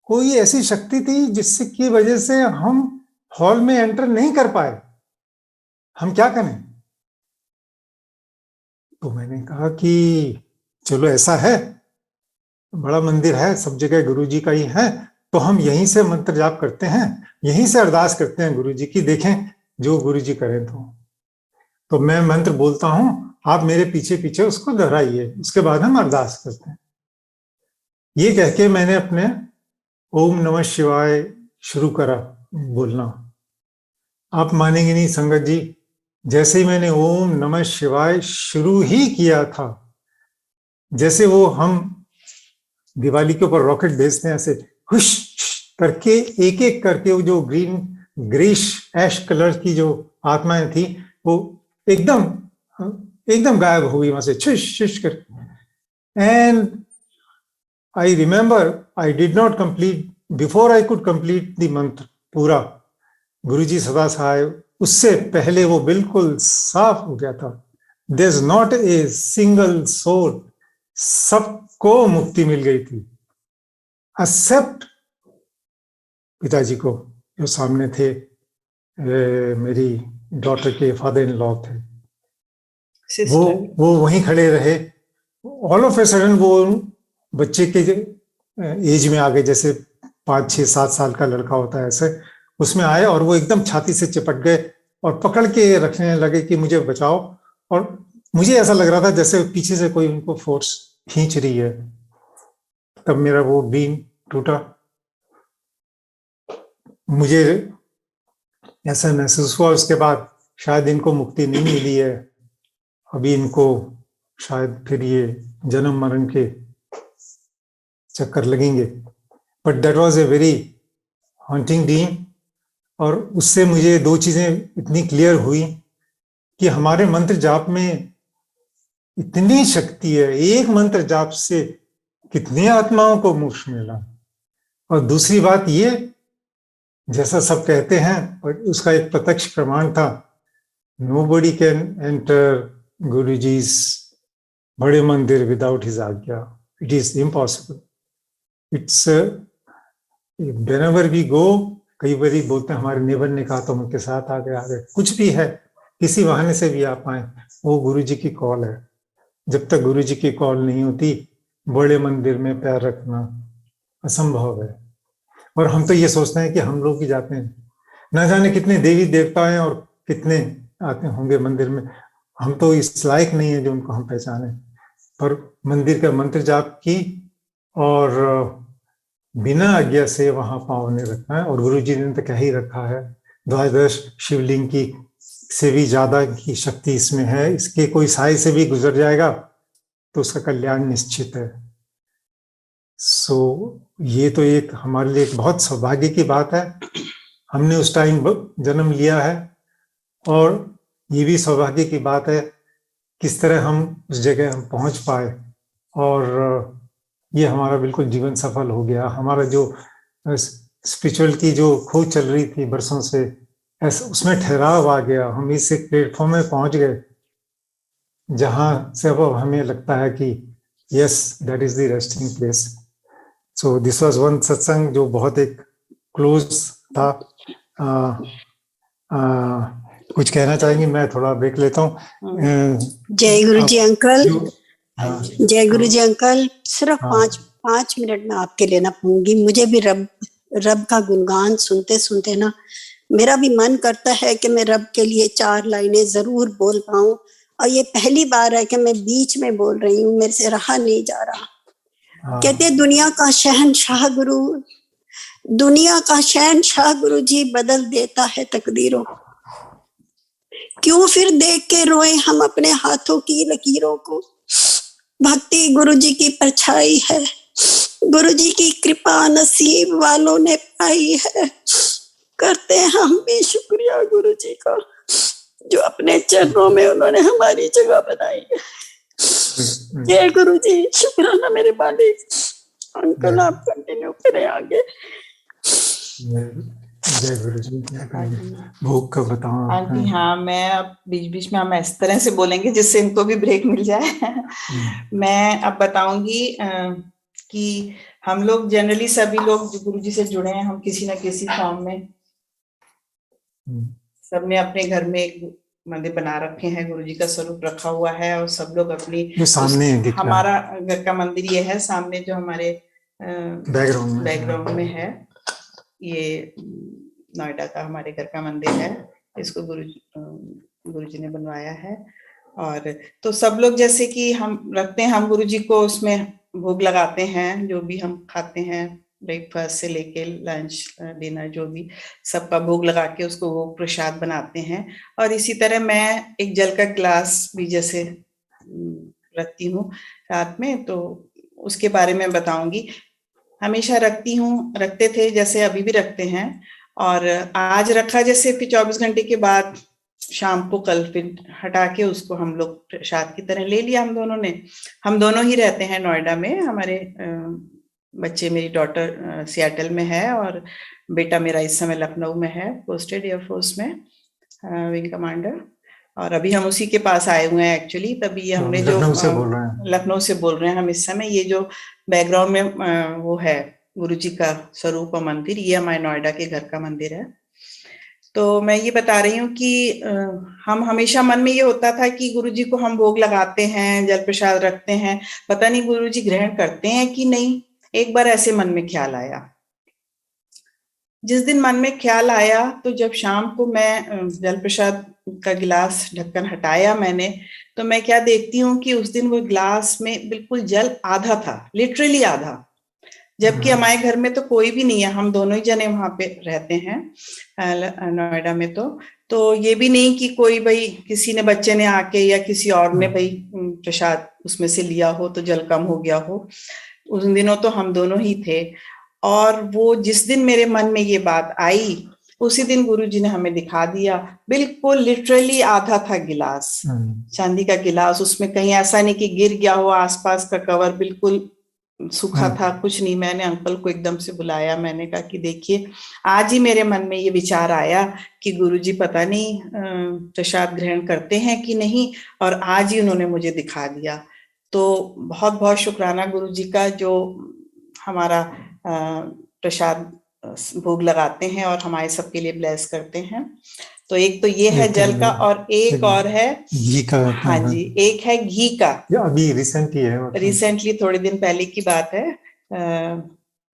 कोई ऐसी शक्ति थी जिससे की वजह से हम हॉल में एंटर नहीं कर पाए, हम क्या करें। तो मैंने कहा कि चलो ऐसा है, बड़ा मंदिर है, सब जगह गुरु जी का ही है, तो हम यहीं से मंत्र जाप करते हैं, यहीं से अरदास करते हैं गुरु जी की, देखें जो गुरु जी करें। तो मैं मंत्र बोलता हूं, आप मेरे पीछे पीछे उसको दोहराइए, उसके बाद हम अरदास करते हैं। ये कह के मैंने अपने ओम नमः शिवाय शुरू करा बोलना। आप मानेंगे नहीं संगत जी, जैसे ही मैंने ओम नमः शिवाय शुरू ही किया था, जैसे वो हम दिवाली के ऊपर रॉकेट भेजते हैं ऐसे हुश करके एक एक करके वो जो ग्रीश ऐश कलर की जो आत्माएं थी वो एकदम गायब हो गई वहां से, छुश कर। And I remember I did not complete, before I could complete the मंत्र पूरा, गुरुजी सदा सहाय, उससे पहले वो बिल्कुल साफ हो गया था। There is not a single soul, सबको मुक्ति मिल गई थी, एक्सेप्ट पिताजी को जो सामने थे, मेरी डॉटर के फादर इन लॉ थे, वो वहीं खड़े रहे। ऑल ऑफ ए सडन वो बच्चे के एज में आ गए, जैसे 5, 6, 7 साल का लड़का होता है ऐसे, उसमें आए और वो एकदम छाती से चिपट गए और पकड़ के रखने लगे कि मुझे बचाओ, और मुझे ऐसा लग रहा था जैसे पीछे से कोई उनको फोर्स खींच रही है। तब मेरा वो बीम टूटा। मुझे ऐसा महसूस हुआ उसके बाद शायद इनको मुक्ति नहीं मिली है, अभी इनको शायद फिर ये जन्म मरण के चक्कर लगेंगे। But that was a very haunting dream. और उससे मुझे दो चीजें इतनी क्लियर हुई कि हमारे मंत्र जाप में इतनी शक्ति है, एक मंत्र जाप से कितनी आत्माओं को मोक्ष मिला। और दूसरी बात ये, जैसा सब कहते हैं और उसका एक प्रत्यक्ष प्रमाण था, नोबडी कैन एंटर गुरुजी's बड़े मंदिर विदाउट हिज आज्ञा। It is impossible. It's whenever we go, कई बार बोलते हैं हमारे नेबर ने कहा तो हम उनके साथ आ गए, कुछ भी है, किसी बहाने से भी आप आए, वो गुरुजी की कॉल है। जब तक गुरुजी की कॉल नहीं होती, बड़े मंदिर में पैर रखना असंभव है। और हम तो ये सोचते हैं कि हम लोग ही जाते हैं, ना जाने कितने देवी देवता हैं और कितने आते होंगे मंदिर में, हम तो इस लायक नहीं है जो उनको हम पहचाने। पर मंदिर का मंत्र जाप की और बिना आज्ञा से वहां पाँव नहीं रखना है। और गुरुजी ने तो कह ही रखा है, द्वादश शिवलिंग की से भी ज्यादा की शक्ति इसमें है, इसके कोई साय से भी गुजर जाएगा तो उसका कल्याण निश्चित है। सो ये तो एक हमारे लिए एक बहुत सौभाग्य की बात है, हमने उस टाइम जन्म लिया है। और ये भी सौभाग्य की बात है किस तरह हम उस जगह हम पहुंच पाए, और ये हमारा बिल्कुल जीवन सफल हो गया। हमारा जो स्पिरिचुअल की जो खोज चल रही थी बरसों से, ऐसा उसमें ठहराव आ गया। हम इस एक प्लेटफॉर्म में पहुंच गए जहां से अब हमें लगता है कि yes, that is the resting place. So this was one सत्संग जो बहुत एक क्लोज था। कुछ कहना चाहेंगे? मैं थोड़ा ब्रेक लेता हूँ। जय गुरु जी अंकल। हाँ, जय गुरु जी अंकल। सिर्फ हाँ। 5 मिनट में आपके लेना पाऊंगी। मुझे भी रब का गुणगान सुनते सुनते ना मेरा भी मन करता है कि मैं रब के लिए 4 लाइनें जरूर बोल पाऊं, और ये पहली बार है कि मैं बीच में बोल रही हूँ, मेरे से रहा नहीं जा रहा। हाँ। कहते दुनिया का शहंशाह गुरु, दुनिया का शहंशाह गुरु जी बदल देता है तकदीरों। क्यों फिर देख के रोए हम अपने हाथों की लकीरों को। भक्ति गुरु जी की परछाई है, गुरु जी की कृपा नसीब वालों ने पाई है। करते हैं हम भी शुक्रिया गुरु जी का, जो अपने चरणों में उन्होंने हमारी जगह बनाई है। जय गुरु जी। शुक्राना मेरे मालिक। अंकल आप कंटिन्यू करें आगे। जय गुरु जी। भोग का बताओ। आंटी हाँ, मैं अब बीच बीच में हम इस तरह से बोलेंगे जिससे इनको भी ब्रेक मिल जाए। मैं अब बताऊंगी कि हम लोग जनरली सभी लोग जो गुरु जी से जुड़े हैं, हम किसी ना किसी फॉर्म में सबने अपने घर में एक मंदिर बना रखे हैं, गुरु जी का स्वरूप रखा हुआ है, और सब लोग अपनी जो सामने हमारा घर का मंदिर ये है सामने जो हमारे बैकग्राउंड में है, ये नोएडा का हमारे घर का मंदिर है। इसको गुरु जी ने बनवाया है। और तो सब लोग जैसे कि हम रखते हैं, हम गुरु जी को उसमें भोग लगाते हैं, जो भी हम खाते हैं ब्रेकफास्ट से लेके लंच डिनर जो भी सबका भोग लगा के उसको भोग प्रसाद बनाते हैं। और इसी तरह मैं एक जल का ग्लास भी जैसे रखती हूँ रात में, तो उसके बारे में बताऊंगी। हमेशा रखते थे, जैसे अभी भी रखते हैं। और आज रखा जैसे फिर 24 घंटे के बाद शाम को कल फिर हटा के उसको हम लोग प्रसाद की तरह ले लिया। हम दोनों ही रहते हैं नोएडा में। हमारे बच्चे, मेरी डॉटर सियाटल में है और बेटा मेरा इस समय लखनऊ में है, पोस्टेड एयरफोर्स में विंग कमांडर। और अभी हम उसी के पास आए हुए हैं एक्चुअली। तभी ये हमने जो लखनऊ से बोल रहे हैं हम इस समय। ये जो बैकग्राउंड में वो है गुरु जी का स्वरूप और मंदिर, ये हमारे नोएडा के घर का मंदिर है। तो मैं ये बता रही हूँ कि हम हमेशा मन में ये होता था कि गुरु जी को हम भोग लगाते हैं, जल प्रसाद रखते हैं, पता नहीं गुरु जी ग्रहण करते हैं कि नहीं। एक बार ऐसे मन में ख्याल आया, जिस दिन मन में ख्याल आया, तो जब शाम को मैं जल प्रसाद का गिलास ढक्कन हटाया मैंने, तो मैं क्या देखती हूँ कि उस दिन वो गिलास में बिल्कुल जल आधा था, लिटरली आधा, जबकि हमारे घर में तो कोई भी नहीं है, हम दोनों ही जने वहां पे रहते हैं नोएडा में। तो ये भी नहीं कि कोई भाई किसी ने, बच्चे ने आके या किसी और ने भाई प्रसाद उसमें से लिया हो तो जल कम हो गया हो। उस दिनों तो हम दोनों ही थे। और वो जिस दिन मेरे मन में ये बात आई, उसी दिन गुरुजी ने हमें दिखा दिया, बिल्कुल लिटरली आधा था गिलास, चांदी का गिलास, उसमें कहीं ऐसा नहीं कि गिर गया हो, आसपास का कवर बिल्कुल सूखा था, कुछ नहीं। मैंने अंकल को एकदम से बुलाया, मैंने कहा कि देखिए, आज ही मेरे मन में ये विचार आया कि गुरुजी पता नहीं प्रसाद ग्रहण करते हैं कि नहीं, और आज ही उन्होंने मुझे दिखा दिया। तो बहुत बहुत शुक्राना गुरुजी का, जो हमारा प्रसाद भोग लगाते हैं और हमारे सबके लिए ब्लेस करते हैं। तो एक तो ये है जल का, और एक और है घी का। हाँ जी, एक है घी का। अभी रिसेंटली है, रिसेंटली थोड़े दिन पहले की बात है,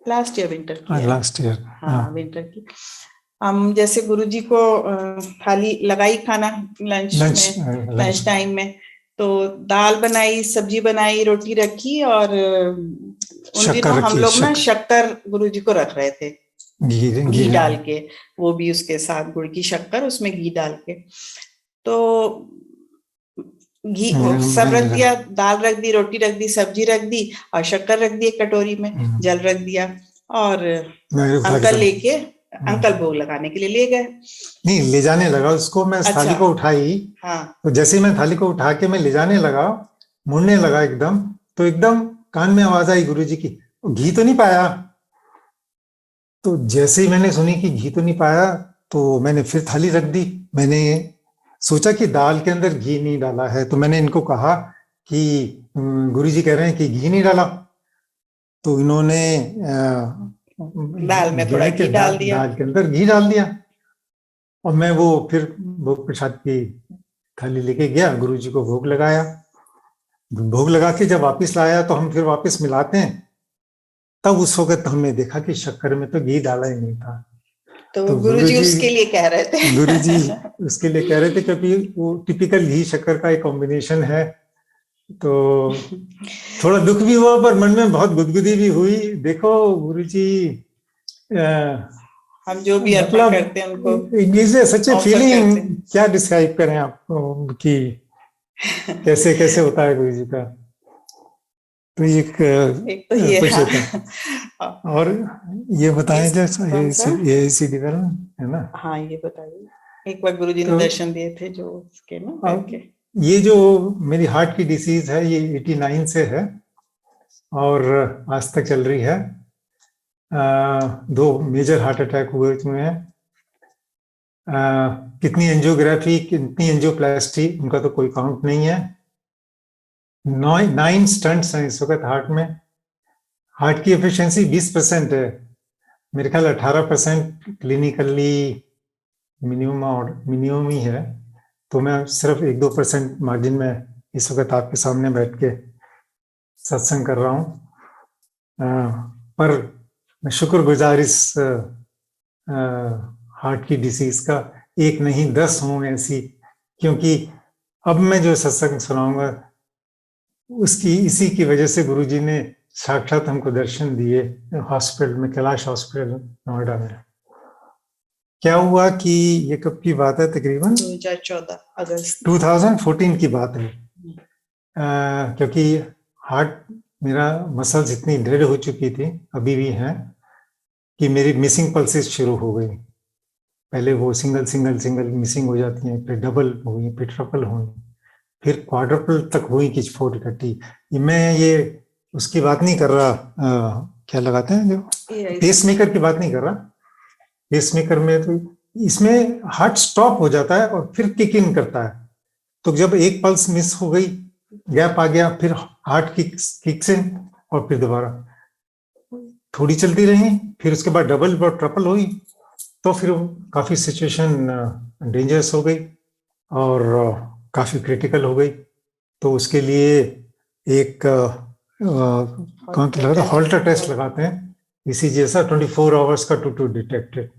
लास्ट ईयर विंटर की है। लास्ट ईयर, हाँ विंटर की। हम जैसे गुरुजी को थाली लगाई खाना लंच टाइम में, तो दाल बनाई, सब्जी बनाई, रोटी रखी, और उन दिनों हम लोग ना शक्कर गुरुजी को रख रहे थे, घी डाल के, वो भी उसके साथ गुड़ की शक्कर, उसमें घी डाल के। तो घी सब रख दिया, दाल रख दी, रोटी रख दी, सब्जी रख दी, और शक्कर रख दी एक कटोरी में, जल रख दिया, और अंकल लेके, अंकल भोग लगाने के लिए ले गए। नहीं, ले जाने लगा उसको, मैं अच्छा, थाली को उठाई। हाँ, तो जैसे ही मैं थाली को उठा के मैं ले जाने लगा, मुड़ने लगा एकदम, तो एकदम कान में आवाज आई गुरुजी की, घी तो नहीं पाया। तो जैसे ही मैंने सुनी कि घी तो नहीं पाया, तो मैंने फिर थाली रख दी। मैंने सोचा कि दाल के अंदर घी नहीं डाला है, तो मैंने इनको कहा कि गुरुजी कह रहे हैं कि घी नहीं डाला। तो इन्होंने दाल में थोड़ा घी डाल दिया, दाल के अंदर घी डाल दिया, और मैं वो फिर भोग प्रसाद की थाली लेके गया, गुरुजी को भोग लगाया। भोग लगा के जब वापस लाया, तो हम फिर वापस मिलाते हैं, तब उस वक्त हमने देखा कि शक्कर में तो घी डाला ही नहीं था। तो गुरुजी उसके लिए कह रहे थे, गुरुजी उसके लिए कह रहे थे, क्योंकि वो टिपिकल घी शक्कर का एक कॉम्बिनेशन है। तो थोड़ा दुख भी हुआ, पर मन में बहुत गुदगुदी भी हुई। देखो गुरुजी, हम जो भी अर्पण करते हैं उनको, सच्चे फीलिंग, क्या डिस्क्राइब करें आपको कि कैसे कैसे होता है गुरुजी का। तो एक तो ये और ये बताएं जैसे ये सीधी है ना। हाँ, ये बताइए, एक बार गुरुजी ने दर्शन दिए थे जो उसके ना, ये जो मेरी हार्ट की डिसीज है, ये 89 से है और आज तक चल रही है। 2 मेजर हार्ट अटैक हुए हैं। कितनी एंजियोग्राफी, कितनी एंजियोप्लास्टी, उनका तो कोई काउंट नहीं है। 9 स्टंट्स हैं इस वक्त हार्ट में। हार्ट की एफिशिएंसी 20% है, मेरे ख्याल 18% क्लिनिकली मिनिमम ही है। तो मैं सिर्फ 1-2% मार्जिन में इस वक्त आपके सामने बैठ के सत्संग कर रहा हूँ। पर मैं शुक्रगुजार इस हार्ट की डिसीज का, एक नहीं 10 हों ऐसी, क्योंकि अब मैं जो सत्संग सुनाऊंगा उसकी इसी की वजह से गुरुजी ने साक्षात हमको दर्शन दिए हॉस्पिटल में, कैलाश हॉस्पिटल नोएडा में। क्या हुआ कि ये कब की बात है, तकरीबन 2014 अगस्त 2014 की बात है। क्योंकि हार्ट मेरा मसल्स इतनी डेड हो चुकी थी, अभी भी हैं, कि मेरी मिसिंग पल्सेस शुरू हो गई। पहले वो सिंगल मिसिंग हो जाती हैं, फिर डबल हुई, फिर ट्रिपल हुई, फिर क्वाड्रपल तक हुई कि 430। मैं ये उसकी बात नहीं कर रहा, क्या लगाते हैं जो पेसमेकर की बात नहीं कर रहा। पेसमेकर में तो इसमें हार्ट स्टॉप हो जाता है और फिर किक इन करता है। तो जब एक पल्स मिस हो गई, गैप आ गया, फिर हार्ट किक्स इन, और फिर दोबारा थोड़ी चलती रही, फिर उसके बाद डबल और ट्रिपल हुई, तो फिर काफी सिचुएशन डेंजरस हो गई और काफी क्रिटिकल हो गई। तो उसके लिए एक कौन सा लगाता है, हॉल्टर टेस्ट लगाते हैं, ईसीजी ऐसा 24 आवर्स का टू डिटेक्टेड।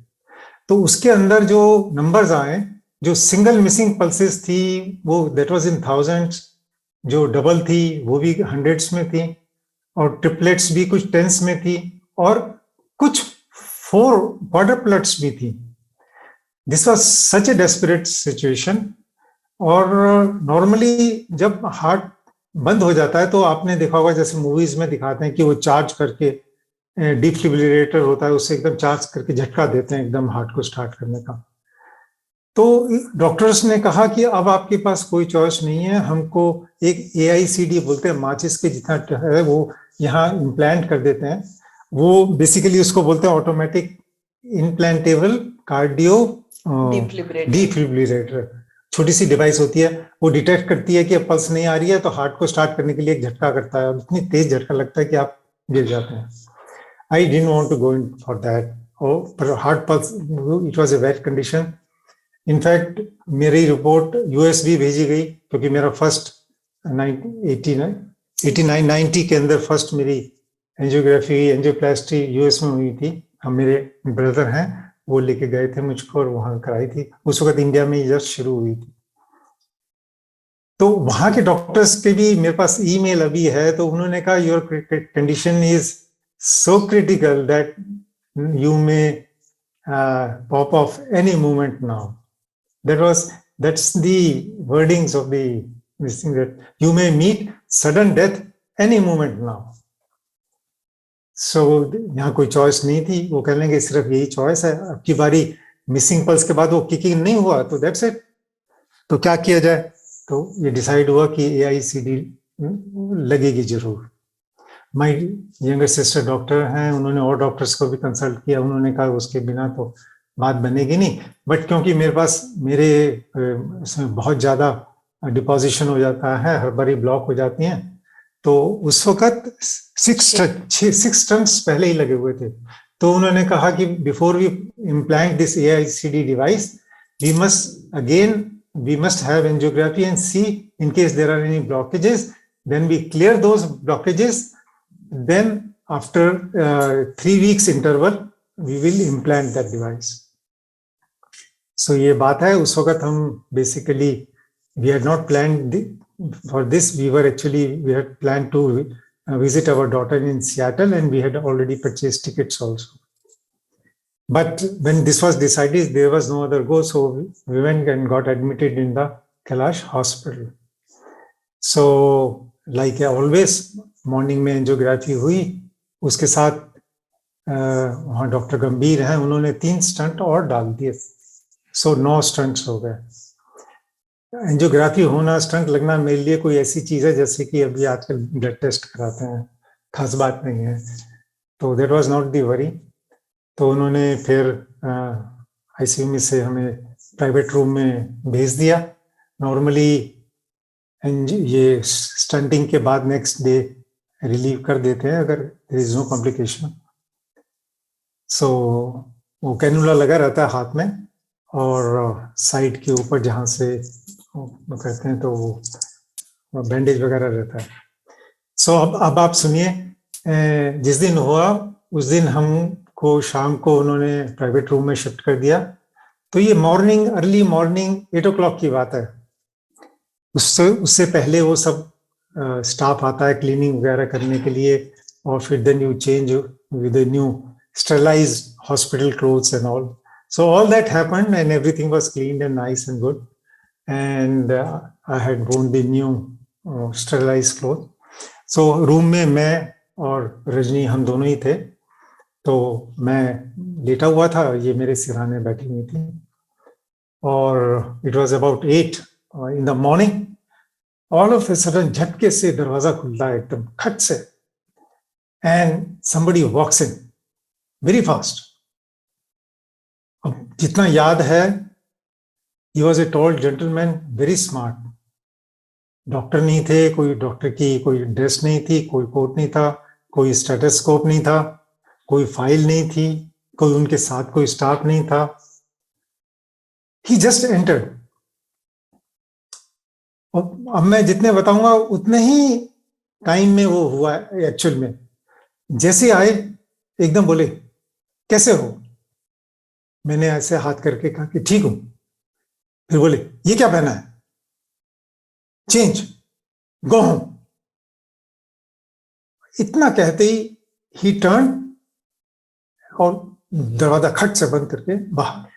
तो उसके अंदर जो नंबर्स आए, जो सिंगल मिसिंग पल्सेस थी वो दैट वाज इन थाउजेंड्स, जो डबल थी वो भी हंड्रेड्स में थी, और ट्रिपलेट्स भी कुछ टेंस में थी, और कुछ 4 क्वाड्रप्लेट्स भी थी। This was such A desperate situation. और नॉर्मली जब हार्ट बंद हो जाता है तो आपने देखा होगा, जैसे मूवीज में दिखाते हैं कि वो चार्ज करके, डिफिब्रिलेटर होता है उससे एकदम चार्ज करके झटका देते हैं एकदम हार्ट को स्टार्ट करने का। तो डॉक्टर्स ने कहा कि अब आपके पास कोई चॉइस नहीं है, हमको एक AICD बोलते हैं, माचिस के जितना है वो यहाँ इम्प्लांट कर देते हैं। वो बेसिकली उसको बोलते हैं ऑटोमेटिक इम्प्लांटेबल कार्डियो डिफिब्रिलेटर। छोटी सी डिवाइस होती है, वो डिटेक्ट करती है कि अब पल्स नहीं आ रही है तो हार्ट को स्टार्ट करने के लिए एक झटका करता है, और इतनी तेज झटका लगता है कि आप गिर जाते हैं। I didn't want to go in for that. पर heart pulse, it was a bad condition. In fact मेरी रिपोर्ट US भी भेजी गई, क्योंकि मेरा फर्स्ट 89-90 के अंदर फर्स्ट मेरी एंजियोग्राफी एंजियोप्लास्टी US में हुई थी। हम मेरे ब्रदर हैं, वो लेके गए थे मुझको और वहां कराई थी। उस वक्त इंडिया में जस्ट शुरू हुई थी। तो वहां के डॉक्टर्स के भी मेरे पास ईमेल अभी है, तो उन्होंने कहा your condition is so critical that you may pop of any moment now. That's the wordings of this thing, that you may meet sudden death any moment now. So यहाँ कोई चॉइस नहीं थी। वो कह लेंगे सिर्फ यही चॉइस है, अब की बारी मिसिंग पल्स के बाद वो किकिंग नहीं हुआ तो दैट्स इट। तो क्या किया जाए? तो ये डिसाइड हुआ कि AICD लगेगी जरूर। माय यंगर सिस्टर डॉक्टर हैं, उन्होंने और डॉक्टर्स को भी कंसल्ट किया, उन्होंने कहा उसके बिना तो बात बनेगी नहीं। बट क्योंकि मेरे पास इसमें बहुत ज़्यादा डिपोजिशन हो जाता है, हर बारी ब्लॉक हो जाती हैं, तो उस वक्त 6 टन्स पहले ही लगे हुए थे। तो उन्होंने कहा कि before we implant this AICD device, we must have angiography and see in case there are any blockages. Then we clear those blockages. Then after 3 weeks interval, we will implant that device. So ये बात है, उस वक्त हम basically we had not planned for this. We had planned to visit our daughter in Seattle, and we had already purchased tickets also. But when this was decided, there was no other go, so we went and got admitted in the Kailash Hospital. So like always, morning में angiography हुई, उसके साथ वहाँ doctor गंभीर हैं, उन्होंने 3 stunt और डाल दिए। सो 9 स्टंट्स हो गए। एंजियोग्राफी होना, स्टंट लगना मेरे लिए कोई ऐसी चीज़ है जैसे कि अभी आजकल ब्लड टेस्ट कराते हैं, खास बात नहीं है। तो that was not the worry. तो उन्होंने फिर ICU में से हमें प्राइवेट रूम में भेज दिया। नॉर्मली ये स्टंटिंग के बाद नेक्स्ट डे रिलीव कर देते हैं अगर देयर इज नो कॉम्प्लिकेशन। सो वो कैनुला लगा रहता है हाथ में, और साइड के ऊपर जहाँ से वो कहते हैं तो वो बैंडेज वगैरह रहता है। सो अब आप सुनिए, जिस दिन हुआ उस दिन हमको शाम को उन्होंने प्राइवेट रूम में शिफ्ट कर दिया। तो ये अर्ली मॉर्निंग 8 o'clock की बात है। उससे पहले वो सब स्टाफ आता है क्लीनिंग वगैरह करने के लिए, और फिर then you change with new sterilized hospital clothes and all. So all that happened and everything was cleaned and nice and good. And I had worn the new sterilized clothes. So room में मैं और रजनी हम दोनों ही थे। तो मैं लेटा हुआ था, ये मेरे सिरहाने बैठी हुई थी, और it was about 8 in the morning. All of a sudden झटके से दरवाजा खुलता है एकदम खट से, and somebody walks in very fast. अब जितना याद है, he was a tall gentleman, very smart. Doctor नहीं थे, कोई डॉक्टर की कोई ड्रेस नहीं थी, कोई कोट नहीं था, कोई स्टेथोस्कोप नहीं था, कोई फाइल नहीं थी, कोई उनके साथ कोई स्टाफ नहीं था। He just entered. अब मैं जितने बताऊंगा उतने ही टाइम में वो हुआ एक्चुअल में। जैसे आए एकदम बोले कैसे हो? मैंने ऐसे हाथ करके कहा कि ठीक हूं। फिर बोले ये क्या पहना है? Change, go home. इतना कहते ही टर्न और दरवाजा खट से बंद करके बाहर।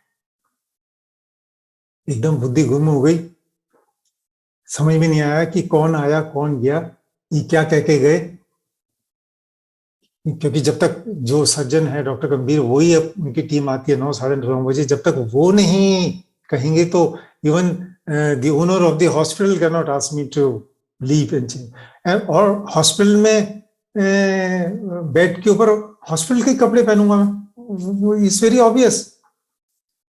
एकदम बुद्धि गुम हो गई, समझ में नहीं आया कि कौन आया कौन गया, ये क्या कह के गए। क्योंकि जब तक जो सर्जन है डॉक्टर गंभीर, वही अब उनकी टीम आती है 9 साढ़े 9 बजे, जब तक वो नहीं कहेंगे तो even the owner of the hospital can not ask me to leave and change. और हॉस्पिटल में बेड के ऊपर हॉस्पिटल के कपड़े पहनूंगा मैं, इट्स वेरी ऑब्वियस।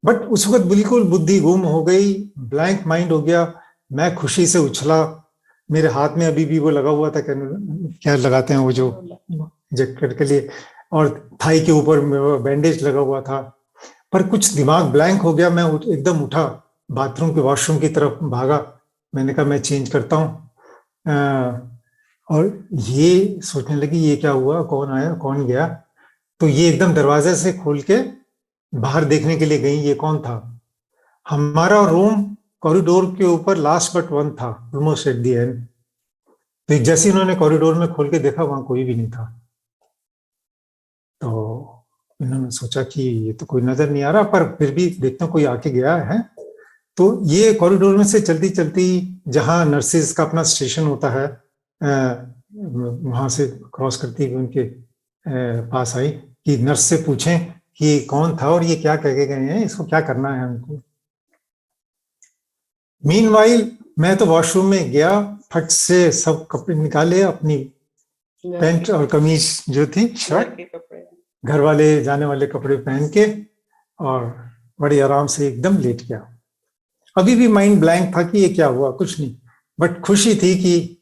बट उस वक्त बिल्कुल बुद्धि गुम हो गई, ब्लैंक माइंड हो गया। मैं खुशी से उछला, मेरे हाथ में अभी भी वो लगा हुआ था, क्या लगाते हैं वो जो जैकेट के लिए, और थाई के ऊपर बैंडेज लगा हुआ था। पर कुछ दिमाग ब्लैंक हो गया। मैं एकदम उठा, बाथरूम के वॉशरूम की तरफ भागा। मैंने कहा मैं चेंज करता हूँ। और ये सोचने लगी ये क्या हुआ, कौन आया कौन गया। तो ये एकदम दरवाजे से खोल के बाहर देखने के लिए गई, ये कौन था। हमारा रूम कॉरिडोर के ऊपर लास्ट बट वन था, ऑलमोस्ट एट द एंड। तो जैसे उन्होंने कॉरिडोर में खोल के देखा, वहां कोई भी नहीं था। तो इन्होंने सोचा कि ये तो कोई नजर नहीं आ रहा, पर फिर भी देखता कोई आके गया है। तो ये कॉरिडोर में से चलती चलती जहां नर्सिस का अपना स्टेशन होता है, वहां से क्रॉस करती हुई उनके पास आई कि नर्स से पूछें कि ये कौन था और ये क्या कह के गए हैं, इसको क्या करना है हमको। मीनवाइल मैं तो वॉशरूम में गया, फट से सब कपड़े निकाले, अपनी पैंट और कमीज जो थी, शर्ट, घर वाले जाने वाले कपड़े पहन के, और बड़ी आराम से एकदम लेट गया। अभी भी माइंड ब्लैंक था कि ये क्या हुआ, कुछ नहीं, बट खुशी थी कि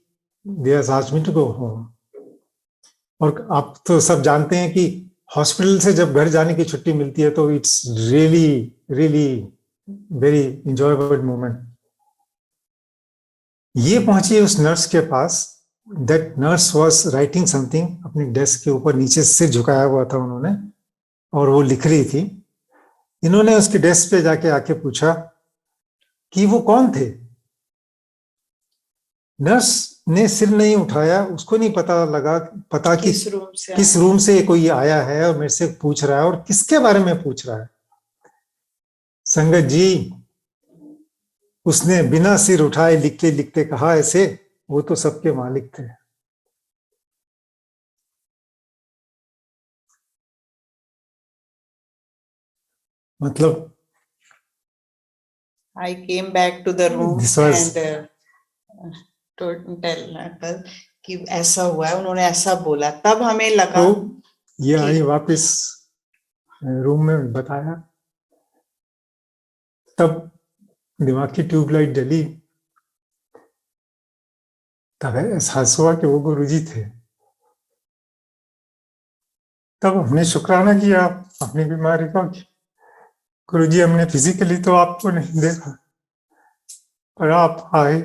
they asked me to go home. और आप तो सब जानते हैं कि हॉस्पिटल से जब घर जाने की छुट्टी मिलती है तो it's really really very enjoyable moment. ये पहुंची उस नर्स के पास। That nurse was writing something अपनी डेस्क के ऊपर, नीचे सिर झुकाया हुआ था उन्होंने, और वो लिख रही थी। इन्होंने उसकी डेस्क पे जाके आके पूछा कि वो कौन थे। नर्स ने सिर नहीं उठाया, उसको नहीं पता कि किस रूम से कोई आया है और मेरे से पूछ रहा है, और किसके बारे में पूछ रहा है। संगत जी, उसने बिना सिर उठाए लिखते लिखते कहा ऐसे, वो तो सबके मालिक थे। मतलब I came back to the room and to tell कि ऐसा हुआ है, उन्होंने ऐसा बोला, तब हमें लगा। तो ये आई वापस रूम में बताया, तब दिमाग की ट्यूबलाइट जली, तब एहसास हुआ कि वो गुरुजी थे। तब हमने शुक्राना किया अपनी बीमारी का, गुरुजी हमने फिजिकली तो आपको नहीं देखा, पर आप आए,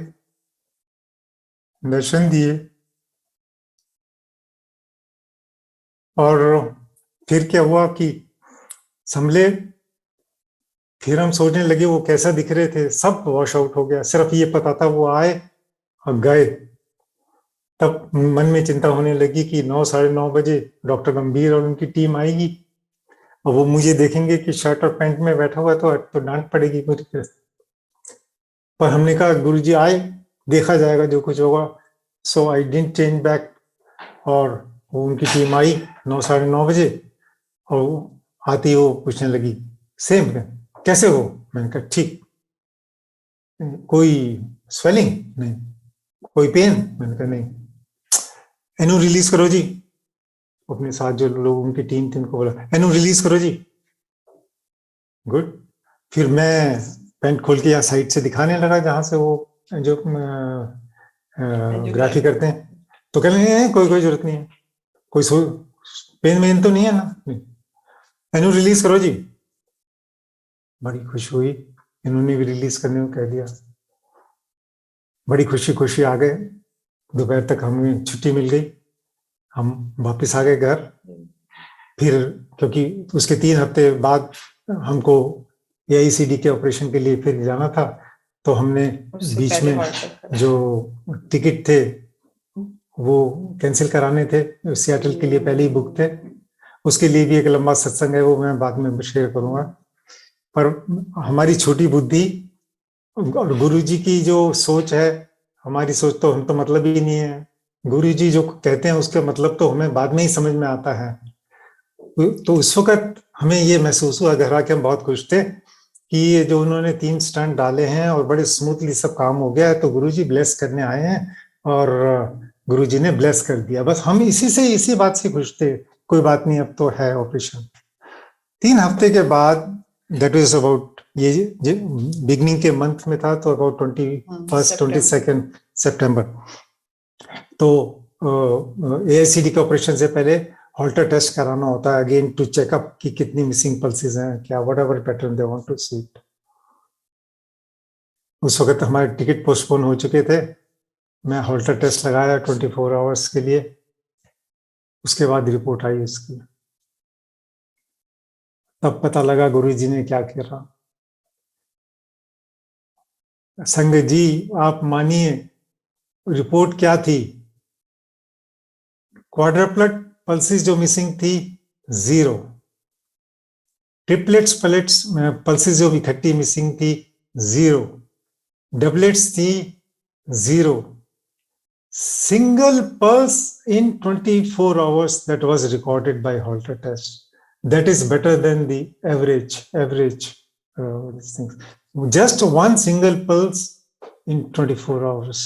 दर्शन दिए। और फिर क्या हुआ कि संभले, फिर हम सोचने लगे वो कैसा दिख रहे थे, सब वॉश आउट हो गया। सिर्फ ये पता था वो आए और गए। तब मन में चिंता होने लगी कि 9 साढ़े 9 बजे डॉक्टर गंभीर और उनकी टीम आएगी, और वो मुझे देखेंगे कि शर्ट और पैंट में बैठा हुआ, तो डांट पड़ेगी पूरी तरह। पर हमने कहा गुरुजी आए, देखा जाएगा जो कुछ होगा। सो आई डिडंट चेंज बैक। और वो उनकी टीम आई 9 साढ़े 9 बजे, और आती वो पूछने लगी सेम कैसे हो। मैंने कहा ठीक। कोई स्वेलिंग नहीं, कोई पेन? मैंने कहा नहीं। एनु रिलीज करो जी। अपने साथ जो लोग उनकी टीम थी उनको बोला एनु रिलीज करो जी। गुड। फिर मैं पैंट खोल के यहाँ साइड से दिखाने लगा जहां से वो जो ग्राफी करते हैं। तो कह रहे कोई जरूरत नहीं है, कोई पेन वेन तो नहीं है ना। एनु रिलीज करो जी। बड़ी खुशी हुई, इन्होंने भी रिलीज करने को कह दिया। बड़ी खुशी आ गए। दोपहर तक हमें छुट्टी मिल गई, हम वापस आ गए घर। फिर क्योंकि उसके 3 हफ्ते बाद हमको AICD के ऑपरेशन के लिए फिर जाना था, तो हमने उससे बीच पहले में halter करा। जो टिकट थे वो कैंसिल कराने थे, सियाटल के लिए पहले ही बुक थे। उसके लिए भी एक लंबा सत्संग है, वो मैं बाद में शेयर करूंगा। पर हमारी छोटी बुद्धि और गुरुजी की जो सोच है, हमारी सोच तो हम तो मतलब ही नहीं है। गुरुजी जो कहते हैं उसके मतलब तो हमें बाद में ही समझ में आता है। तो उस वक्त हमें ये महसूस हुआ, घर आके हम बहुत खुश थे कि ये जो उन्होंने 3 स्टंट डाले हैं और बड़े स्मूथली सब काम हो गया है, तो गुरुजी ब्लेस करने आए हैं और गुरुजी ने ब्लेस कर दिया। बस हम इसी बात से खुश थे, कोई बात नहीं, अब तो है ऑपरेशन। 3 हफ्ते के बाद, दैट इज अबाउट, ये बिगनिंग के मंथ में था, तो अबाउट 21 22 सितंबर। तो AICD के ऑपरेशन से पहले हॉल्टर टेस्ट कराना होता है अगेन टू चेकअप कि कितनी मिसिंग पल्सेस हैं, क्या whatever pattern they want to see. उस वक्त हमारे टिकट पोस्टपोन हो चुके थे। मैं हॉल्टर टेस्ट लगाया 24 आवर्स के लिए, उसके बाद रिपोर्ट आई उसकी। तब पता लगा गुरुजी ने क्या करा। संगत जी आप मानिए, रिपोर्ट क्या थी? क्वाड्रप्लेट पल्सेस जो मिसिंग थी 0, ट्रिपलेट्स पल्सेस जो इकट्ठी मिसिंग थी 0, डबलेट्स थी 0, single pulse in 24 hours that was recorded by Holter test. That is better than the average these things. Just one single pulse in 24 hours.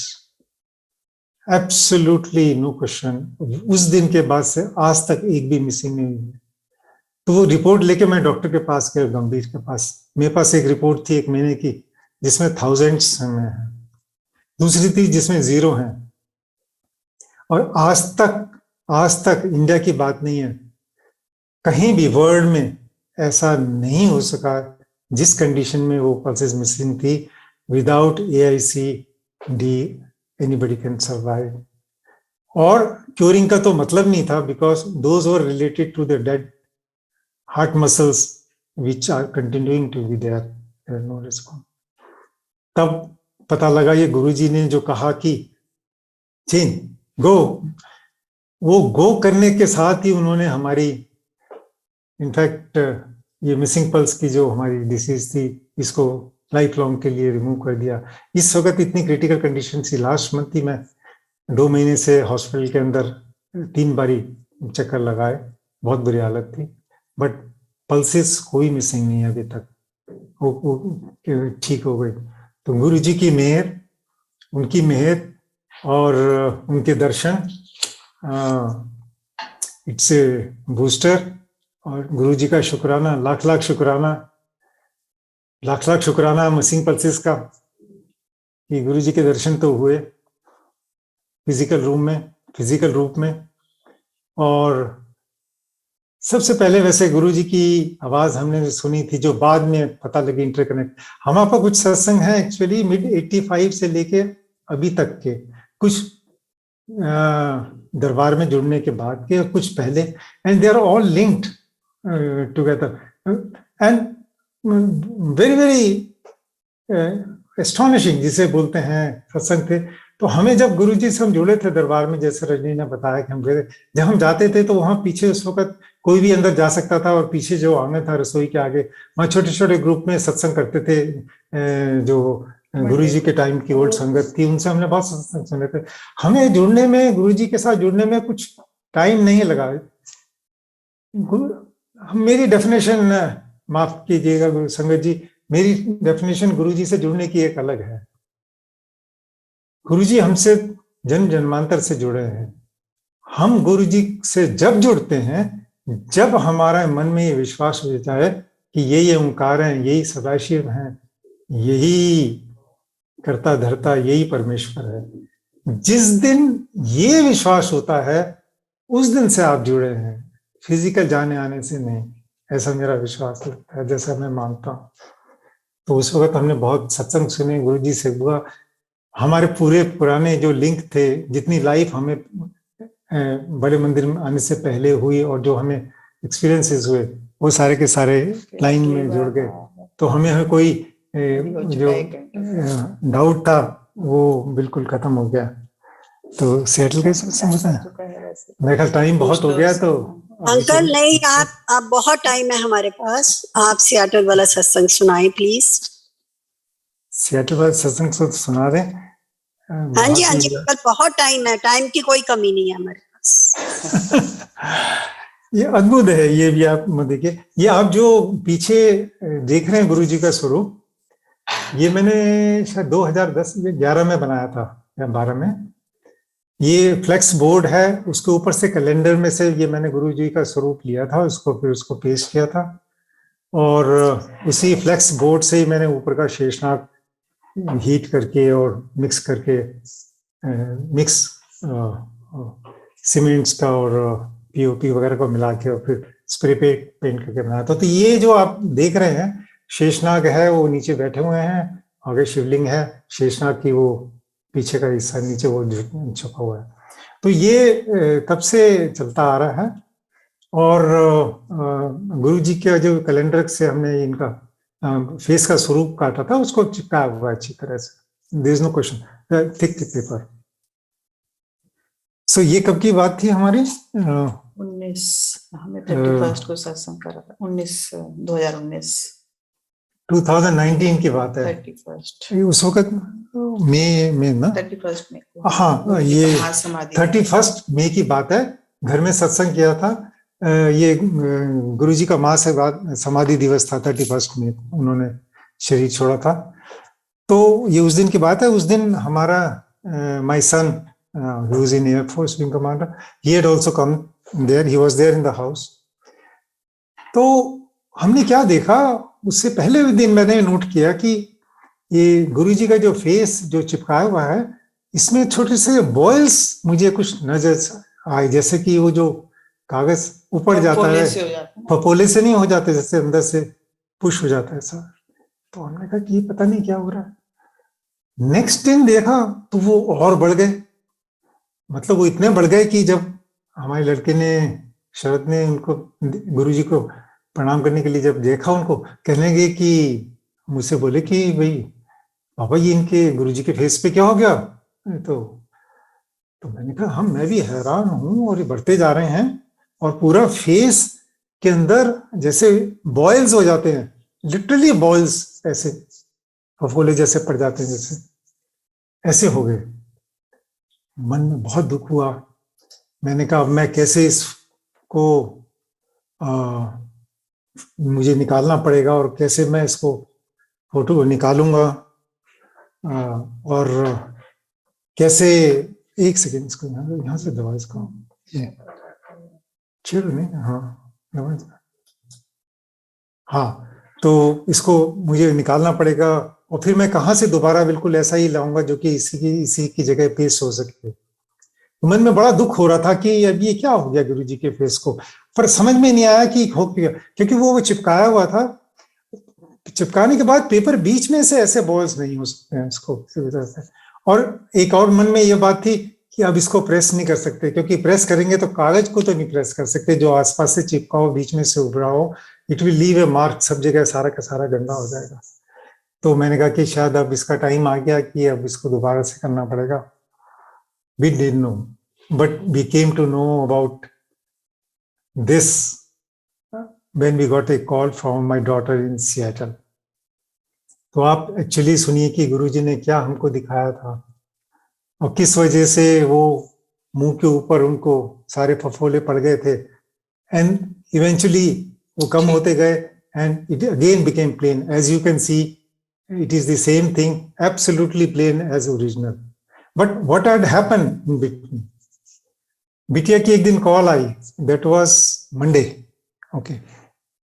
Absolutely no question. उस दिन के बाद से आज तक एक भी मिसिंग नहीं हुई। तो वो रिपोर्ट लेके मैं डॉक्टर के पास गया, गंभीर के पास। मेरे पास एक रिपोर्ट थी 1 महीने की जिसमें thousands में है, दूसरी थी जिसमें 0 है। और आज तक इंडिया की बात नहीं है, कहीं भी वर्ल्ड में ऐसा नहीं हो सका जिस कंडीशन में वो पल्सेस मिसिंग थी, without AICD anybody can survive. और क्यूरिंग का तो मतलब नहीं था, because those were related to the dead heart muscles which are continuing to be there, no response. तब पता लगा ये गुरुजी ने जो कहा कि चेन गो, वो गो करने के साथ ही उन्होंने हमारी, इनफैक्ट ये मिसिंग पल्स की जो हमारी डिसीज थी इसको लाइफ लॉन्ग के लिए रिमूव कर दिया। इस वक्त इतनी क्रिटिकल कंडीशन थी, लास्ट मंथ ही मैं 2 महीने से हॉस्पिटल के अंदर 3 बारी चक्कर लगाए, बहुत बुरी हालत थी, बट पल्सेस कोई मिसिंग नहीं है अभी तक, वो ठीक हो गई। तो गुरु जी की मेहर, उनकी मेहर और उनके दर्शन, इट्स ए बूस्टर। और गुरु जी का शुक्राना, लाख लाख शुक्राना मिसिंग पल्सेस का, कि गुरु जी के दर्शन तो हुए फिजिकल रूप में। और सबसे पहले वैसे गुरु जी की आवाज हमने सुनी थी, जो बाद में पता लगी इंटरकनेक्ट। हमारे पास कुछ सत्संग है एक्चुअली मिड 85 से लेके अभी तक के, कुछ दरबार में जुड़ने के बाद के, और कुछ पहले, and they are all linked together and very very astonishing जिसे बोलते हैं सत्संग थे। तो हमें जब गुरुजी से हम जुड़े थे दरबार में, जैसे रजनी ने बताया कि हम गए, जब हम जाते थे तो वहां पीछे उस वक्त कोई भी अंदर जा सकता था, और पीछे जो आंगन था रसोई के आगे, वहां छोटे छोटे ग्रुप में सत्संग करते थे। जो गुरुजी के टाइम की ओल्ड संगत थी, उनसे हमने बहुत सत्संग सुने थे। हमें जुड़ने में, गुरुजी के साथ जुड़ने में कुछ टाइम नहीं लगा। मेरी डेफिनेशन, माफ कीजिएगा गुरु संगत जी, मेरी डेफिनेशन गुरुजी से जुड़ने की एक अलग है। गुरुजी हमसे जन्म जन्मांतर से जुड़े हैं। हम गुरुजी से जब जुड़ते हैं, जब हमारा मन में ये विश्वास हो जाए कि ये ओंकार हैं, यही सदाशिव हैं, यही करता धरता, यही परमेश्वर है। जिस दिन ये विश्वास होता है, उस दिन से आप जुड़े हैं, फिजिकल जाने आने से नहीं। ऐसा मेरा विश्वास लगता है, जैसा मैं मानता हूँ। तो उस वक्त हमने बहुत सत्संग सुने, गुरुजी से हुआ। हमारे पूरे पुराने जो लिंक थे, जितनी लाइफ हमें बड़े मंदिर में आने से पहले हुई, और जो हमें एक्सपीरियंसेस हुए वो सारे के सारे लाइन में जुड़ गए, तो हमें कोई जो डाउट था वो बिल्कुल खत्म हो गया। तो सिएटल कैसे समझा है? मेरे ख्याल टाइम बहुत हो गया, तो अंकल नहीं, आप बहुत टाइम है हमारे पास, आप सियाटल वाला सत्संग सुनाएं प्लीज। सिएटल वाला सत्संग सुना दें। हाँ जी अंकल, बहुत टाइम है, टाइम की कोई कमी नहीं है हमारे पास। ये अद्भुत है, ये भी आप देखिए, ये आप जो पीछे देख रहे हैं गुरु जी का स्वरूप, ये मैंने शायद 2010-11 में बनाया था या 12 में। ये फ्लेक्स बोर्ड है, उसके ऊपर से कैलेंडर में से ये मैंने गुरु जी का स्वरूप लिया था, उसको फिर उसको पेस्ट किया था, और उसी फ्लेक्स बोर्ड से ही मैंने ऊपर का शेषनाग हीट करके और मिक्स करके मिक्स सीमेंट्स का और पीओपी वगैरह को मिला के और फिर स्प्रे पेंट करके बनाया था। तो ये जो आप देख रहे हैं शेषनाग है, वो नीचे बैठे हुए हैं, आगे शिवलिंग है, शेषनाग की वो पीछे का हिस्सा नीचे वो छुपा हुआ है। तो ये तब से चलता आ रहा है, और गुरु जी के जो कैलेंडर से हमने इनका फेस का स्वरूप काटा था, उसको चिपकाया हुआ है अच्छी तरह से। There is no question, thick paper. So ये कब की बात थी हमारी? 19 हमें 31 को सत्संग करा था, 2019 2019 की बात है। 31 उस वक्त मई में ना, 31 में को, हाँ ये 31 मई की बात है। घर में सत्संग किया था, ये गुरुजी का महासमाधि दिवस था, 31 में उन्होंने शरीर छोड़ा था। तो ये उस दिन की बात है। उस दिन हमारा my son, he was in Air Force wing commander, he had also come there, he was there in the house। तो हमने क्या देखा, उससे पहले दिन मैंने नोट किया कि ये गुरुजी का जो फेस जो चिपकाया हुआ है, इसमें छोटे से बॉयल्स मुझे कुछ नजर आए, जैसे कि वो जो कागज ऊपर जाता है, फपोले से नहीं हो जाते, जैसे अंदर से पुश हो जाता है ऐसा। तो हमने कहा कि ये पता नहीं क्या हो रहा है। नेक्स्ट दिन देखा तो वो और बढ़ गए, मतलब वो इतने बढ़ गए कि जब हमारे लड़के ने, शरद ने उनको गुरुजी को प्रणाम करने के लिए जब देखा, उनको कहने लगे कि मुझसे बोले कि भाई पापा ये इनके गुरुजी के फेस पे क्या हो गया? तो मैंने कहा मैं भी हैरान हूं, और ये बढ़ते जा रहे हैं, और पूरा फेस के अंदर जैसे बॉयल्स हो जाते हैं, लिटरली बॉयल्स, ऐसे फफोले जैसे पड़ जाते हैं, जैसे ऐसे हो गए। मन में बहुत दुख हुआ। मैंने कहा अब मैं कैसे इसको मुझे निकालना पड़ेगा, और कैसे मैं इसको फोटो निकालूंगा, और कैसे, एक सेकेंड, इसको यहाँ से दबा, इसको चिड़ नहीं, हाँ, तो इसको मुझे निकालना पड़ेगा, और फिर मैं कहाँ से दोबारा बिल्कुल ऐसा ही लाऊंगा जो कि इसी की जगह पेश हो सके। तो मन में बड़ा दुख हो रहा था कि अब ये क्या हो गया गुरुजी के फेस को, पर समझ में नहीं आया कि हो गया, क्योंकि वो चिपकाया हुआ था। चिपकाने के बाद पेपर बीच में से ऐसे बॉल्स नहीं हो सकते हैं इसको। और एक और मन में ये बात थी कि अब इसको प्रेस नहीं कर सकते, क्योंकि प्रेस करेंगे तो कागज को तो नहीं प्रेस कर सकते, जो आसपास से चिपका हो, बीच में से उभरा हो, it will leave A mark, सब जगह सारा का सारा गंदा हो जाएगा। तो मैंने कहा कि शायद अब इसका टाइम आ गया कि अब इसको दोबारा से करना पड़ेगा। We didn't know, but we came to know about this when we got a call from my daughter in Seattle। तो आप एक्चुअली सुनिए कि गुरुजी ने क्या हमको दिखाया था, और किस वजह से वो मुंह के ऊपर उनको सारे फफोले पड़ गए थे, एंड इवेंचुअली वो कम होते गए, and it again became plain. As you can see, it is the same thing, absolutely plain as original। But what had happened in between? बिटिया की एक दिन call I, that was Monday, okay,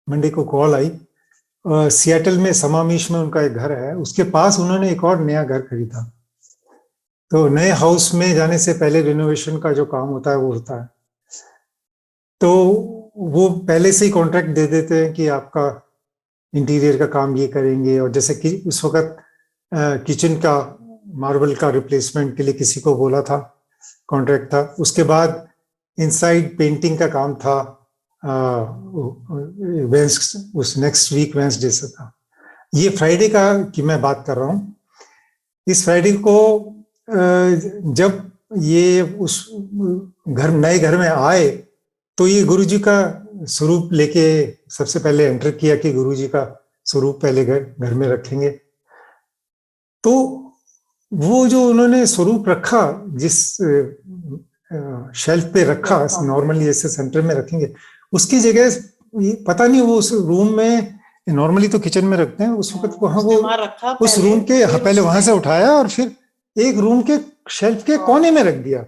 Monday को call आई। Seattle में समामीश में उनका एक घर है, उसके पास उन्होंने एक और नया घर खरीदा। तो नए हाउस में जाने से पहले रिनोवेशन का जो काम होता है वो होता है, तो वो पहले से ही कॉन्ट्रैक्ट दे देते हैं कि आपका इंटीरियर का काम ये करेंगे। और जैसे कि उस वक्त किचन का मार्बल का रिप्लेसमेंट के लिए किसी को बोला था, कॉन्ट्रैक्ट था। उसके बाद इनसाइड पेंटिंग का काम था, उस नेक्स्ट वीक वेंसडे से था। ये फ्राइडे का की मैं बात कर रहा हूँ। इस फ्राइडे को जब ये उस नए घर में आए तो ये गुरुजी का स्वरूप लेके सबसे पहले एंटर किया कि गुरुजी का स्वरूप पहले घर में रखेंगे। तो वो जो उन्होंने स्वरूप रखा, जिस शेल्फ पे रखा, नॉर्मली ऐसे सेंटर में रखेंगे, उसकी जगह पता नहीं वो उस रूम में, नॉर्मली तो किचन में रखते हैं, उस वक्त वहां वो उस रूम के पहले वहां से उठाया और फिर एक रूम के शेल्फ के कोने में रख दिया।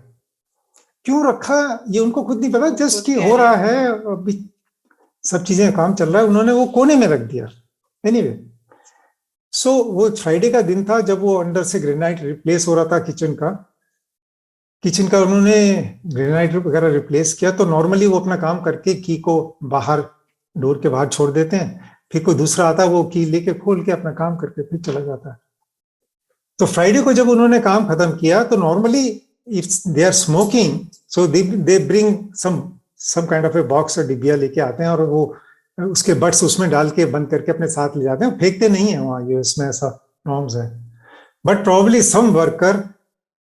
क्यों रखा ये उनको खुद नहीं पता, जस्ट कि हो रहा है, अभी सब चीजें काम चल रहा है, उन्होंने वो कोने में रख दिया। एनीवे, सो वो फ्राइडे का दिन था जब वो अंदर से ग्रेनाइट रिप्लेस हो रहा था किचन का उन्होंने ग्रेनाइट वगैरह रिप्लेस किया। तो नॉर्मली वो अपना काम करके की को बाहर, डोर के बाहर छोड़ देते हैं, फिर कोई दूसरा आता है वो की लेके खोल के अपना काम करके फिर चला जाता है। तो फ्राइडे को जब उन्होंने काम खत्म किया तो normally if they are smoking, so they bring some kind of a box और डिबिया लेके आते हैं और वो उसके बट्स उसमें डाल के बंद करके अपने साथ ले जाते हैं, फेंकते नहीं है वहां, ये इसमें ऐसा नॉर्म्स है। But probably some worker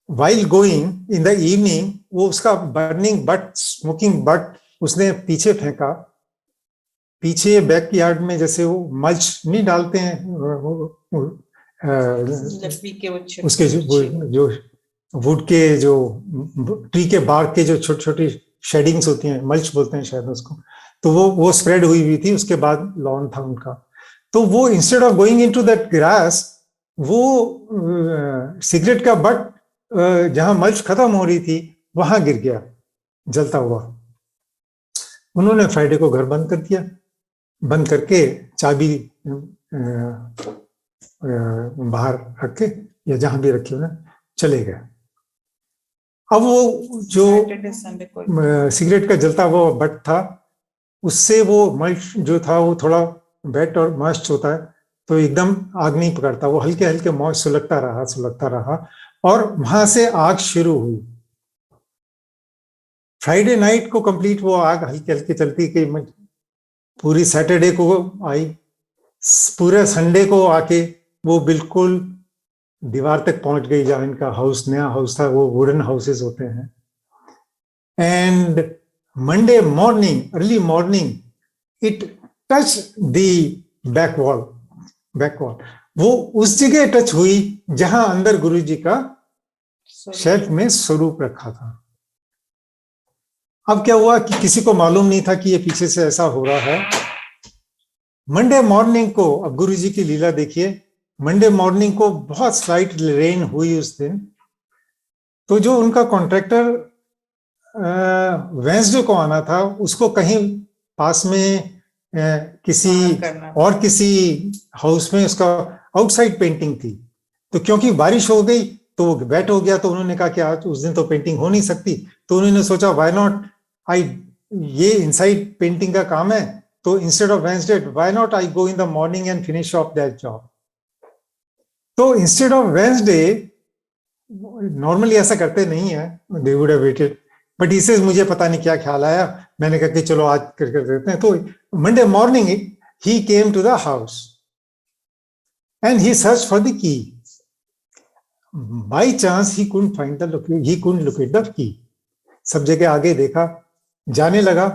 while going in the evening, वो उसका बर्निंग बट, स्मोकिंग बट उसने पीछे फेंका, पीछे बैकयार्ड में, जैसे वो मल्च नहीं डालते हैं उसके जो वुड के जो ट्री के बार्क के जो छोटी छोटी शेडिंग्स होती हैं, मल्च बोलते हैं शायद उसको, तो वो स्प्रेड हुई थी। उसके बाद लॉन था उनका, तो वो instead of going into that grass, वो सिगरेट का बट जहां मल्च खत्म हो रही थी वहां गिर गया जलता हुआ। उन्होंने फ्राइडे को घर बंद कर दिया, बंद करके चाबी बाहर रख के या जहां भी रखी उन्हें चले गए। अब वो जो सिगरेट का जलता हुआ बट था, उससे वो मल्च जो था वो थोड़ा वेट और मॉइस्ट होता है, तो एकदम आग नहीं पकड़ता, वो हल्के हल्के मॉइस्ट सुलगता रहा और वहां से आग शुरू हुई। फ्राइडे नाइट को कंप्लीट वो आग हल्के हल्के चलती कि पूरी सैटरडे को आई, पूरे संडे को आके वो बिल्कुल दीवार तक पहुंच गई जहां इनका हाउस, नया हाउस था, वो वुडन हाउसेस होते हैं। And Monday morning, early morning, it touch the back wall, वो उस जगह टच हुई जहां अंदर गुरुजी का शेल्फ में स्वरूप रखा था। अब क्या हुआ कि किसी को मालूम नहीं था कि ये पीछे से ऐसा हो रहा है। मंडे मॉर्निंग को, अब गुरुजी की लीला देखिए, मंडे मॉर्निंग को बहुत स्लाइट रेन हुई उस दिन, तो जो उनका कॉन्ट्रैक्टर वेंसडे को आना था, उसको कहीं पास में किसी हाउस में उसका आउटसाइड पेंटिंग थी, तो क्योंकि बारिश हो गई तो वो वेट हो गया, तो उन्होंने कहा कि आज उस दिन तो पेंटिंग हो नहीं सकती, तो उन्होंने सोचा व्हाई नॉट ये इनसाइड पेंटिंग का काम है, तो instead of Wednesday why not I go in the morning and finish off that job. तो इंस्टेड ऑफ वेंसडे, नॉर्मली ऐसा करते नहीं है, they would have waited, but इसे मुझे पता नहीं क्या ख्याल आया, मैंने कहा कि चलो आज कर देते हैं। तो Monday morning he came to the house and he search for the key. By chance he couldn't find the locate the key। सब जगह आगे देखा, जाने लगा,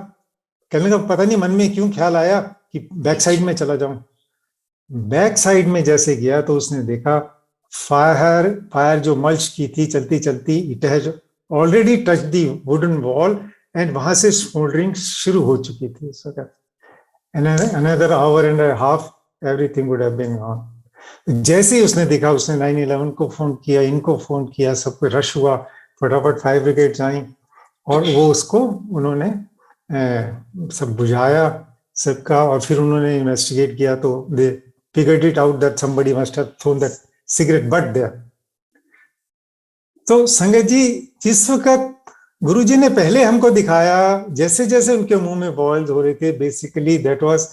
कहने लगा पता नहीं मन में क्यों ख्याल आया कि बैक साइड में चला जाऊं। बैक साइड में जैसे गया तो उसने देखा फायर जो मल्च की थी चलती चलती, it has already touch the wooden wall and वहां से स्मोल्डरिंग शुरू हो चुकी थी। Another hour and a half everything would have been gone। जैसे ही उसने देखा, उसने 911 को फोन किया, इनको फोन किया, सबको रश हुआ, फटाफट फायर ब्रिगेड आई और वो उसको उन्होंने सब बुझाया सबका, और फिर उन्होंने इन्वेस्टिगेट किया तो they figured it out that somebody must have thrown that cigarette but there. तो संगत जी, जिस वक्त गुरुजी ने पहले हमको दिखाया जैसे जैसे उनके मुंह में बॉयल्स हो रहे थे, basically that was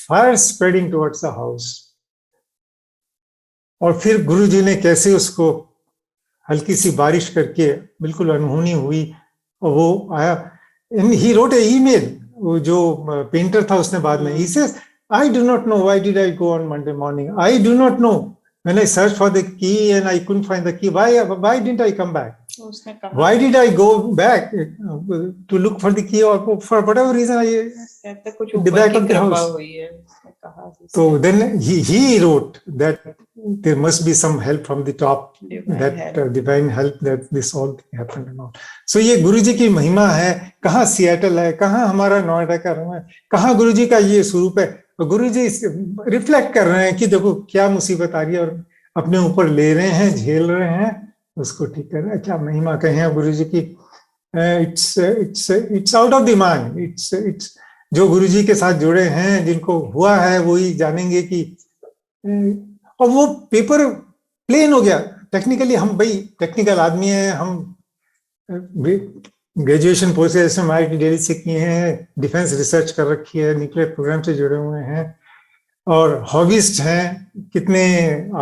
fire spreading towards the house. और फिर गुरुजी ने कैसे उसको हल्की सी बारिश करके बिल्कुल अनहोनी हुई और वो आया। and he wrote an email, वो जो पेंटर था उसने बाद में, he says, I do not know why did I go on Monday morning. I do not know. When I searched for the key and I couldn't find the key, why didn't I come back? उसने कहा, Why did I go back to look for the key, or for whatever reason कहते कुछ the ऊपर back की of the कृपा house. हुई है, उसने कहा, So then he wrote that there must be some help from the top, Divine that help. divine help, that this all thing happened and all. So ये गुरुजी की महिमा है. कहाँ सियाटल है, कहाँ हमारा नोएडा का रूम है, कहाँ गुरुजी का ये स्वरूप है. तो गुरुजी रिफ्लेक्ट कर रहे हैं कि देखो क्या मुसीबत आ रही है और अपने ऊपर ले रहे हैं, झेल रहे हैं, उसको ठीक कर रहे हैं. क्या महिमा कहें गुरुजी की. It's out of the mind. It's जो गुरुजी के साथ जुड़े हैं, जिनको हुआ है, वही जानेंगे कि. और वो पेपर प्लेन हो गया. टेक्निकली हम भाई टेक्निकल आदमी हैं, हम graduation post graduation IIT Delhi से किए हैं, डिफेंस रिसर्च कर रखी है, न्यूक्लियर प्रोग्राम से जुड़े हुए हैं और हॉबिस्ट हैं, कितने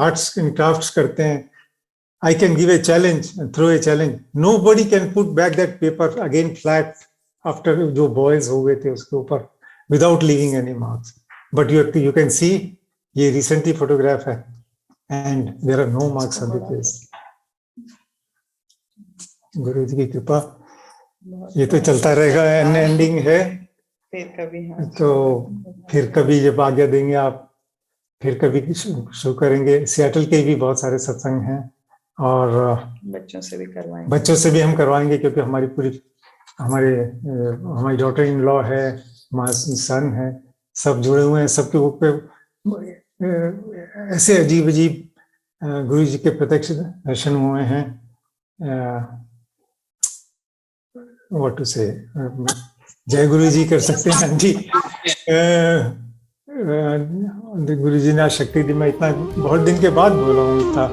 आर्ट्स एंड क्राफ्ट्स करते हैं. I can give a challenge and throw a challenge. Nobody can put back that paper again flat after जो boils हो गए थे उसके ऊपर without leaving any marks. But you can see ये recently photograph है and there are no marks on the face. गुरु जी की कृपा, ये तो चलता रहेगा, एंडिंग है. फिर कभी, हाँ, तो फिर कभी जब आज्ञा देंगे आप, फिर कभी शुरू करेंगे. सियाटल के भी बहुत सारे सत्संग हैं और बच्चों से भी करवाएंगे. बच्चों से भी हम करवाएंगे, क्योंकि हमारी डॉटर इन लॉ है, हमारा सन है, सब जुड़े हुए हैं. सबके ऊपर ऐसे अजीब गुरु जी के प्रत्यक्ष दर्शन हुए हैं. व्हाट टू से, जय गुरु जी कर सकते हैं जी. गुरु जी ने शक्ति दी. मैं इतना बहुत दिन के बाद बोला हूँ था.